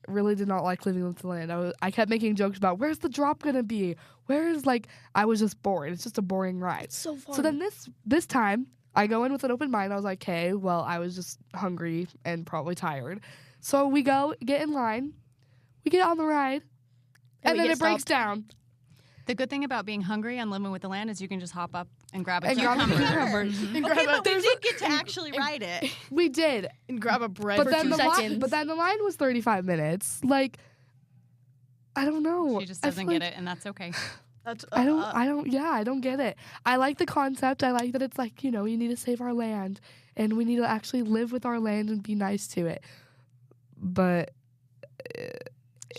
really did not like Living with the Land. I kept making jokes about where's the drop gonna be? I was just bored. It's just a boring ride. So fun. So then this time I go in with an open mind. I was like, okay, well, I was just hungry and probably tired. So we go get in line, we get on the ride, and we then get it breaks stopped. down. The good thing about being hungry and living with the land is you can just hop up and grab a And grab a cucumber. cucumber. And Okay, grab but we a, did get to actually ride it. We did. and grab a bread But for then 2 the seconds. line was 35 minutes. Like, I don't know. She just I doesn't feel get like- it, and that's okay. That's, I don't get it. I like the concept. I like that it's like, you need to save our land and we need to actually live with our land and be nice to it. But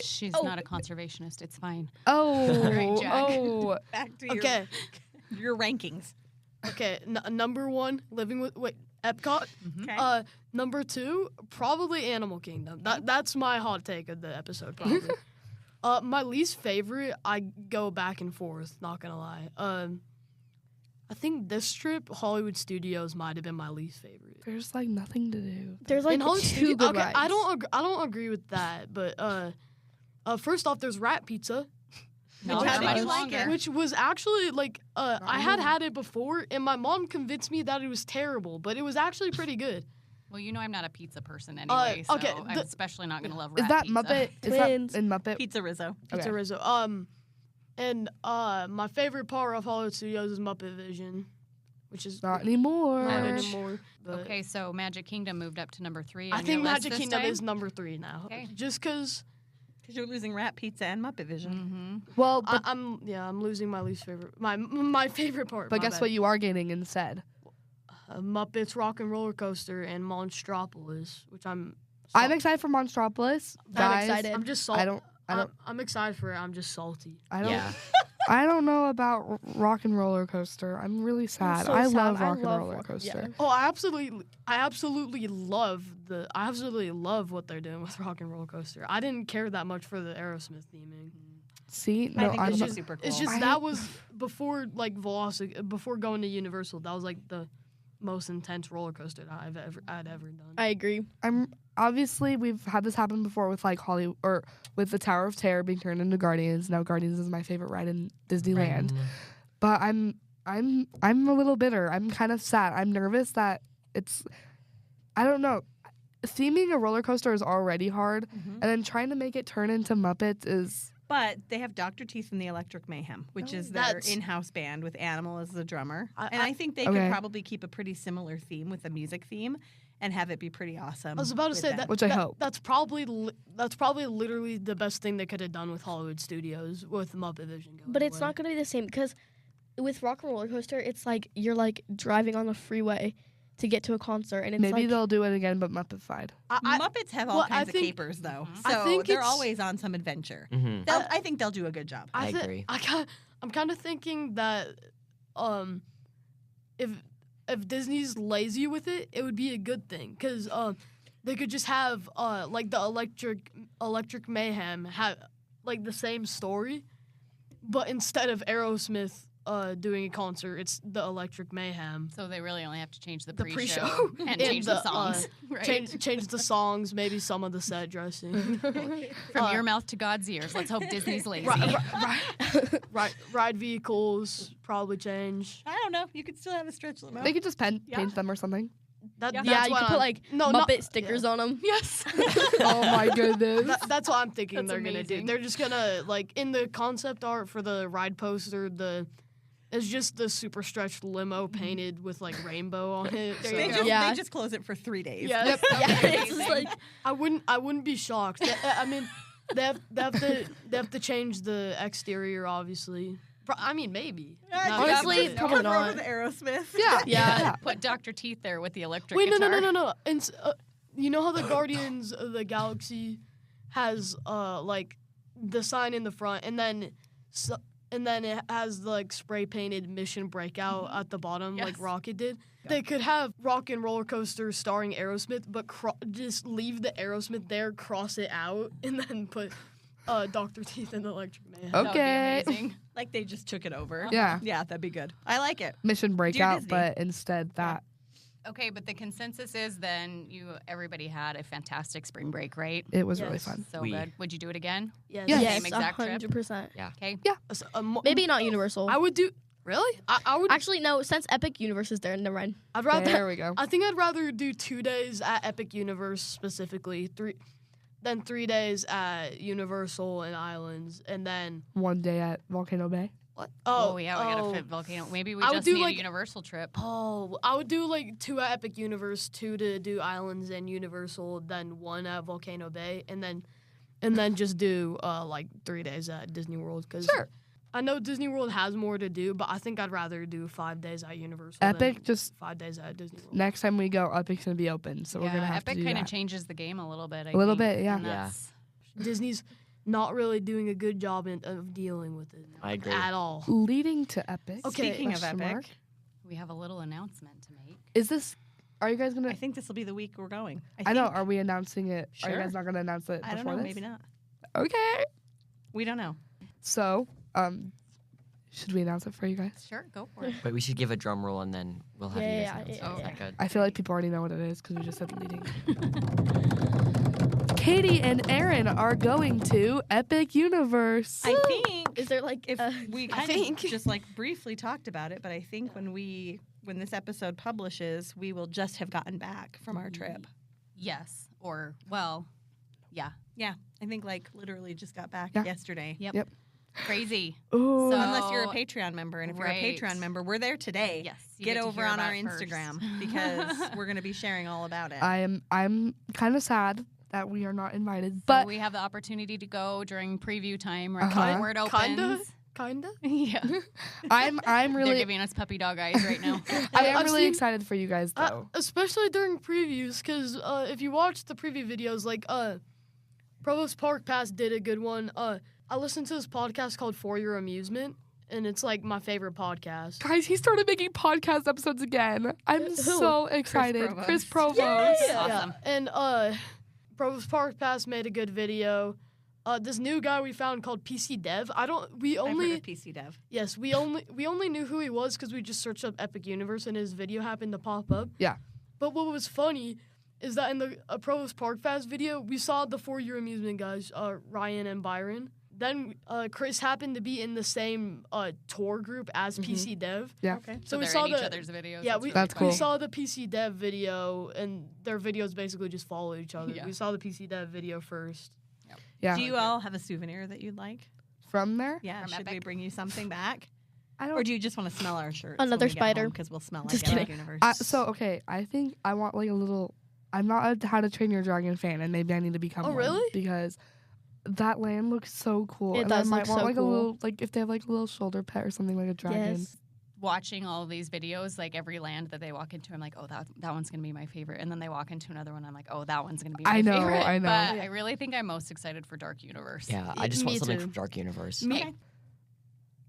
She's not a conservationist. It's fine. oh, Jack. Back to your, Okay, your rankings. okay. Number one, Epcot. Okay. Number two, probably Animal Kingdom. That's my hot take of the episode, probably. My least favorite, I go back and forth, not gonna lie. I think this trip, Hollywood Studios might have been my least favorite. there's like nothing to do. There's like In Hollywood two Studios, good okay, rides. I don't agree with that, but first off, there's rat pizza, Not how that did much you like longer. it? which was actually like I had it before, and my mom convinced me that it was terrible, but it was actually pretty good. Well, I'm not a pizza person anyway, so okay, I'm especially not going to love rat Is that pizza. Muppet? Is Twins. that in Muppet? Pizza Rizzo. Pizza Okay. Rizzo. And my favorite part of Hollywood Studios is Muppet Vision, which is Not anymore. not anymore. But Okay, so Magic Kingdom moved up to number 3 I on think your list Magic this Kingdom time? is number 3 now. Okay. Just because Because you're losing Rat Pizza and Muppet Vision. Well, but, I'm losing my least favorite, my favorite part. but my guess bad. what you are getting instead? Muppets Rock and Roller Coaster and Monstropolis, which I'm excited for Monstropolis. Guys, excited. I'm just salty. I don't. I'm excited for it. I'm just salty. I don't. Yeah. I don't know about Rock and Roller Coaster. I'm really sad. so I sad. love I Rock and love Roller Rock- Coaster. yeah. Oh, I absolutely love what they're doing with Rock and Roller Coaster. I didn't care that much for the Aerosmith theming. See, I no, think I'm it's not, just super cool. It's just that was before like before going to Universal. That was like the most intense roller coaster that I'd ever done. I agree. Obviously we've had this happen before with like with the Tower of Terror being turned into Guardians. Now Guardians is my favorite ride in Disneyland. But I'm a little bitter. I'm kind of sad. I'm nervous that I don't know. Theming a roller coaster is already hard, and then trying to make it turn into Muppets is. But they have Dr. Teeth and the Electric Mayhem, which is their in-house band with Animal as the drummer. And I think they could probably keep a pretty similar theme with a music theme and have it be pretty awesome. I was about to say that, which I hope. That's probably literally the best thing they could have done with Hollywood Studios with Muppet Vision. But it's not going to be the same because with Rock and Roller Coaster, it's like you're like driving on the freeway to get to a concert, and it's Maybe like, they'll do it again, but Muppetified. Muppets have all kinds of capers, though, so they're always on some adventure. I think they'll do a good job. I agree. I'm kind of thinking that if Disney's lazy with it, it would be a good thing because they could just have like the Electric Mayhem have like the same story, but instead of Aerosmith doing a concert, it's the Electric Mayhem. So they really only have to change the pre-show and change the songs. Right? Change the songs, maybe some of the set dressing. From your mouth to God's ears. Let's hope Disney's lazy. Ride vehicles probably change. I don't know. You could still have a stretch limo. They could just paint them or something. You could put like Muppet stickers on them. Yes. Oh my goodness. That's what I'm thinking they're gonna do. They're just gonna like in the concept art for the ride poster, it's just the super stretched limo painted with like rainbow on it. They just close it for 3 days. Yeah, It's just like I wouldn't be shocked. I mean, they have to change the exterior, obviously. I mean, maybe. honestly, probably not. With Aerosmith. Yeah. Put Dr. Teeth there with the electric Wait, guitar. no. And you know how the Guardians of the Galaxy has like the sign in the front, and then it has like spray painted Mission Breakout at the bottom, like Rocket did. They could have Rock and Roller Coaster starring Aerosmith, but just leave the Aerosmith there, cross it out, and then put Dr. Teeth and the Electric Mayhem. Okay. Like they just took it over. Yeah. Yeah, that'd be good. I like it. Mission Breakout, but instead that. Okay, but the consensus is then everybody had a fantastic spring break, right? It was really fun. So good. Would you do it again? Yes. Same exact trip? 100%. Yeah. Okay. Yeah. Maybe not Universal. I would do. Really? I would. Actually, no. Since Epic Universe is there, never mind. I'd rather. There we go. I think I'd rather do 2 days at Epic Universe specifically, 3 days at Universal and Islands, and then 1 day at Volcano Bay. what? Oh yeah, we gotta fit Volcano. Maybe we I would just do, need like- a Universal trip. Oh, I would do like 2 at Epic Universe, 2 to do Islands and Universal, then 1 at Volcano Bay, and then just do like 3 days at Disney World. Cause Sure. I know Disney World has more to do, but I think I'd rather do 5 days at Universal. Epic than just 5 days at Disney World. next time we go, Epic's gonna be open, so we're gonna have Epic to do kind of that. changes the game a little bit. I A little think, bit, yeah. and Yeah. that's- Disney's not really doing a good job of dealing with it. I agree. At all. Leading to Epic. Okay. Speaking of question Epic, mark. We have a little announcement to make. Is this? Are you guys gonna? I think this will be the week we're going. I know. think. Are we announcing it? Are you Sure. guys not gonna announce it I before don't know. this? Maybe not. Okay. We don't know. So, should we announce it for you guys? Sure, go for it. But we should give a drum roll and then we'll have you guys announce it. Is that good? I feel like people already know what it is because we just said leading. Katie and Erin are going to Epic Universe. I think Is there like if we I kind think- of just like briefly talked about it, but I think when this episode publishes, we will just have gotten back from our trip. Yes, or well, yeah, Yeah, I think like literally just got back Yeah. yesterday. Yep. crazy. Ooh. So- Unless you're a Patreon member, and if Right. you're a Patreon member, we're there today. Yes, you get get to over hear on our about it first. Instagram because we're going to be sharing all about it. I'm kind of sad that we are not invited, So but we have the opportunity to go during preview time right Uh-huh. before it opens. Kinda. Yeah, I'm they're really giving us puppy dog eyes right now. I am I've really seen- excited for you guys though. Especially during previews, because if you watch the preview videos, like Provost Park Pass did a good one. I listened to this podcast called For Your Amusement, and it's like my favorite podcast. Guys, he started making podcast episodes again. I'm so excited. Chris Provost. Awesome. And Provost Park Pass made a good video. this new guy we found called PC Dev. I've heard of PC Dev. Yes, we only knew who he was because we just searched up Epic Universe and his video happened to pop up. Yeah. But what was funny is that in the Provost Park Fest video, we saw the 4-year amusement guys, Ryan and Byron. Then Chris happened to be in the same tour group as PC Dev. Yeah. Okay. So we they're saw in each other's videos. Yeah, That's cool. We saw the PC Dev video, and their videos basically just follow each other. Yeah. We saw the PC Dev video first. Yeah. Do you all have a souvenir that you'd like? From there? Yeah. From Should we Epic? bring you something back? I Or don't. do you just want to smell our shirts? Another spider. Because we'll smell like Just Epic kidding. Universe. So okay, I think I want like a little. I'm not a How to Train Your Dragon fan, and maybe I need to become Oh, one really? because that land looks so cool. It and does I might look want so like cool. a little like if they have like a little shoulder pet or something like a dragon. Yes. Watching all of these videos, like every land that they walk into, I'm like, oh, that one's gonna be my favorite. And then they walk into another one, I'm like, oh, that one's gonna be my I know, favorite. I know. But I really think I'm most excited for Dark Universe. Yeah, I just want Me something too. from Dark Universe. Me,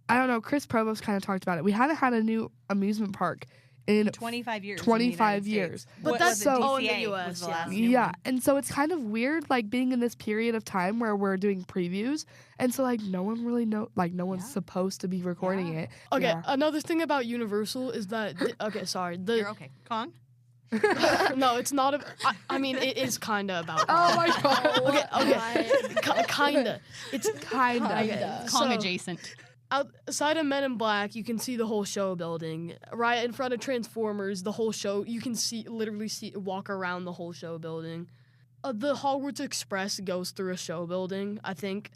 I don't know. Chris Provost kind of talked about it. We haven't had a new amusement park in 25 years. 25 years. But What that's was it? so- in the DCA US, was the yeah. last new Yeah, one. and so it's kind of weird, like being in this period of time where we're doing previews, and so like no one really no one's supposed to be recording it. okay, Yeah. another thing about Universal is that okay, sorry. You're okay. Kong? No, it's not. I mean, it is kind of about. Oh my god. Okay. Kinda. It's Kinda. Okay, Kong so, adjacent. outside of Men in Black, you can see the whole show building. Right in front of Transformers, the whole show. You can literally walk around the whole show building. The Hogwarts Express goes through a show building, I think,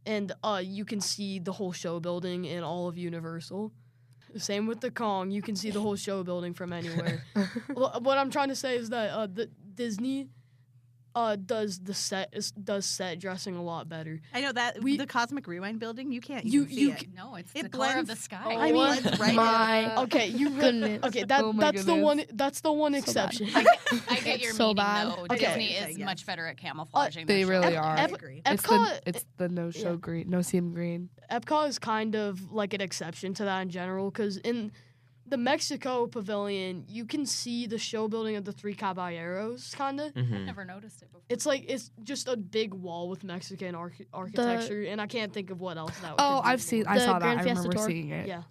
and you can see the whole show building in all of Universal. Same with the Kong. You can see the whole show building from anywhere. What I'm trying to say is that the Disney does set dressing a lot better. I know that the Cosmic Rewind building, you can't even see it. No, it's It the color of blends- the sky. I mean, blends right my Okay, you goodness. Okay, Oh my that's the goodness. one. That's the one bad. exception. I get your So meaning, bad. though. Okay. Disney is Yes. much better at camouflaging. They their really shows. are. I Ep- agree. Epcot, It's the no show yeah. green, no seam green. Epcot is kind of like an exception to that in general, because in the Mexico Pavilion, you can see the show building of the Three Caballeros, kind of. Mhm. Never noticed it before. It's just a big wall with Mexican architecture, and I can't think of what else that would Oh, be I've for. seen. I The saw that. Grand I Fiesta remember tour. seeing it. Yeah.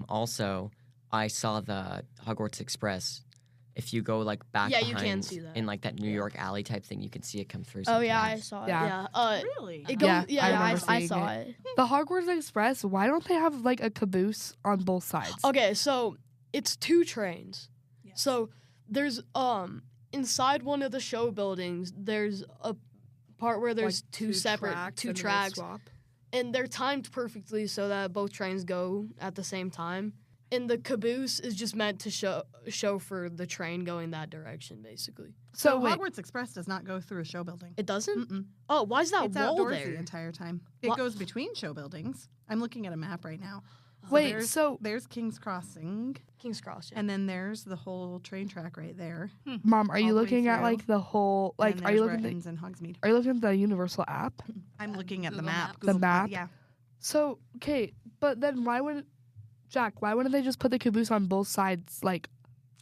Also, I saw the Hogwarts Express. If you go like back Yeah, you behind can see that. in like that New York alley type thing, you can see it come through. Oh yeah, I sometimes. saw it. Yeah. Yeah. Really? It goes, Yeah, yeah. I Yeah, remember I seeing saw it. it. The Hogwarts Express. Why don't they have like a caboose on both sides? Okay, so it's 2 trains. Yes. So there's inside one of the show buildings, there's a part where there's Like two separate and then they tracks, swap. and they're timed perfectly so that both trains go at the same time. And the caboose is just meant to show for the train going that direction, basically. So wait, Hogwarts Express does not go through a show building. It doesn't. Mm-mm. Oh, why is that It's wall outdoors there? the entire time. It Wha- goes between show buildings. I'm looking at a map right now. wait. there's, So, there's King's Crossing, King's Cross. Yeah. and then there's the whole train track right there. Mom, are you all the way looking at through. like the whole? And Like, then are you there's where looking? it At, ends in Hogsmeade. are you looking at the Universal app? I'm looking at the Google map. Maps. The Google- map? Yeah. So okay, but then why wouldn't Jack? Why wouldn't they just put the caboose on both sides, like,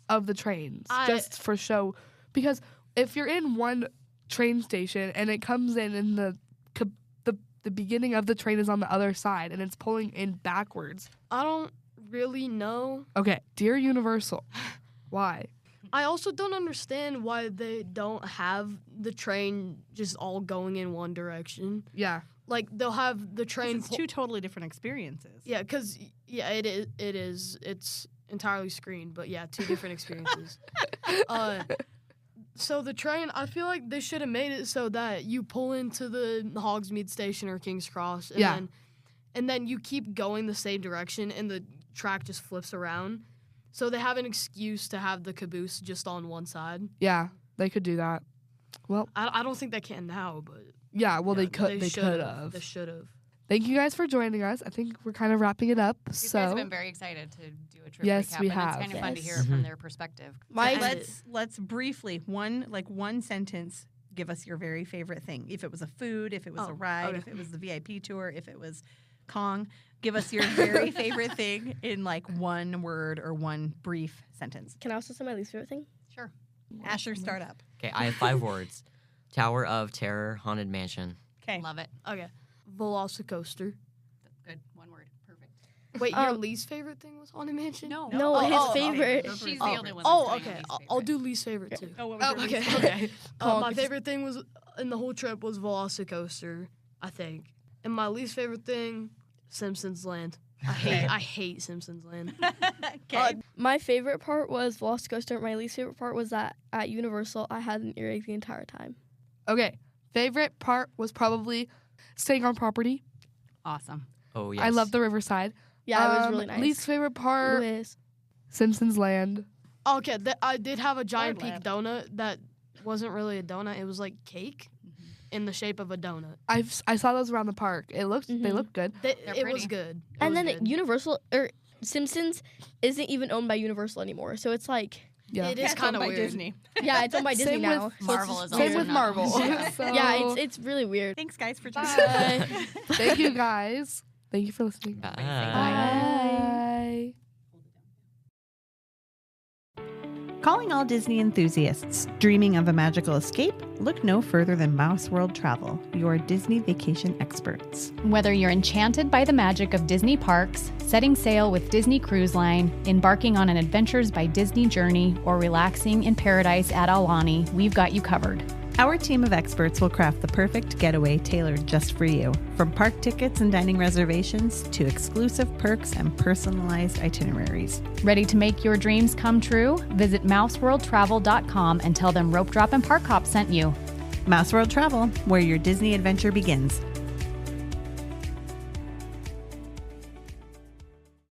of the trains, just for show? Because if you're in one train station and it comes in and the beginning of the train is on the other side and it's pulling in backwards. I don't really know. Okay, dear Universal, why? I also don't understand why they don't have the train just all going in one direction. Yeah. Like they'll have the train. It's 2 totally different experiences. Yeah, because it is. It's entirely screened, but yeah, 2 different experiences. So the train, I feel like they should have made it so that you pull into the Hogsmeade station or King's Cross, and then you keep going the same direction, and the track just flips around. So they have an excuse to have the caboose just on one side. Yeah, they could do that. Well, I don't think they can now, but yeah, well, yeah, they could should've. have. They should have. Thank you guys for joining us. I think we're kind of wrapping it up. You So guys have been very excited to do a trip Yes, recap, we and have. it's kind of fun to Yes. hear it from their perspective. Let's briefly one sentence give us your very favorite thing. If it was a food, if it was a ride, okay. if it was the VIP tour, if it was Kong, give us your very favorite thing in like one word or one brief sentence. Can I also say my least favorite thing? Sure. Asher, start up. Okay, I have 5 words: Tower of Terror, Haunted Mansion. Okay. Love it. Okay. Velocicoaster. Good. One word. Perfect. Wait, your least favorite thing was Haunted Mansion? No. No, his favorite. She's the only one. Oh, that's doing okay. least I'll favorite. do least favorite too. Oh, what was your least Okay. favorite? Okay. My favorite thing was in the whole trip was Velocicoaster, I think. And my least favorite thing, Simpsons Land. I hate Simpsons Land. Okay. My favorite part was Velocicoaster. My least favorite part was that at Universal, I had an earache the entire time. Okay. Favorite part was probably staying on property. Awesome. Oh yes. I love the Riverside. Yeah, it was really nice. Least favorite part, Louis. Simpsons Land. Okay, I did have a giant Lord peak donut that wasn't really a donut. It was like cake in the shape of a donut. I saw those around the park. They Mhm. looked good. It was good. It And was then good. Universal or Simpsons isn't even owned by Universal anymore. So it's like, Yeah. It is Yeah, it's kind owned of by weird. Disney. yeah, it's owned by Disney Same now. with So it's Marvel just is Same also with not Marvel. owned. Yeah. So, yeah, it's really weird. Thanks, guys, for tuning Bye. in. Thank you guys. Thank you for listening. Bye. Bye. Calling all Disney enthusiasts. Dreaming of a magical escape? Look no further than Mouse World Travel, your Disney vacation experts. Whether you're enchanted by the magic of Disney parks, setting sail with Disney Cruise Line, embarking on an Adventures by Disney journey, or relaxing in paradise at Aulani, we've got you covered. Our team of experts will craft the perfect getaway tailored just for you. From park tickets and dining reservations to exclusive perks and personalized itineraries. Ready to make your dreams come true? Visit mouseworldtravel.com and tell them Ropedrop and Parkhop sent you. Mouse World Travel, where your Disney adventure begins.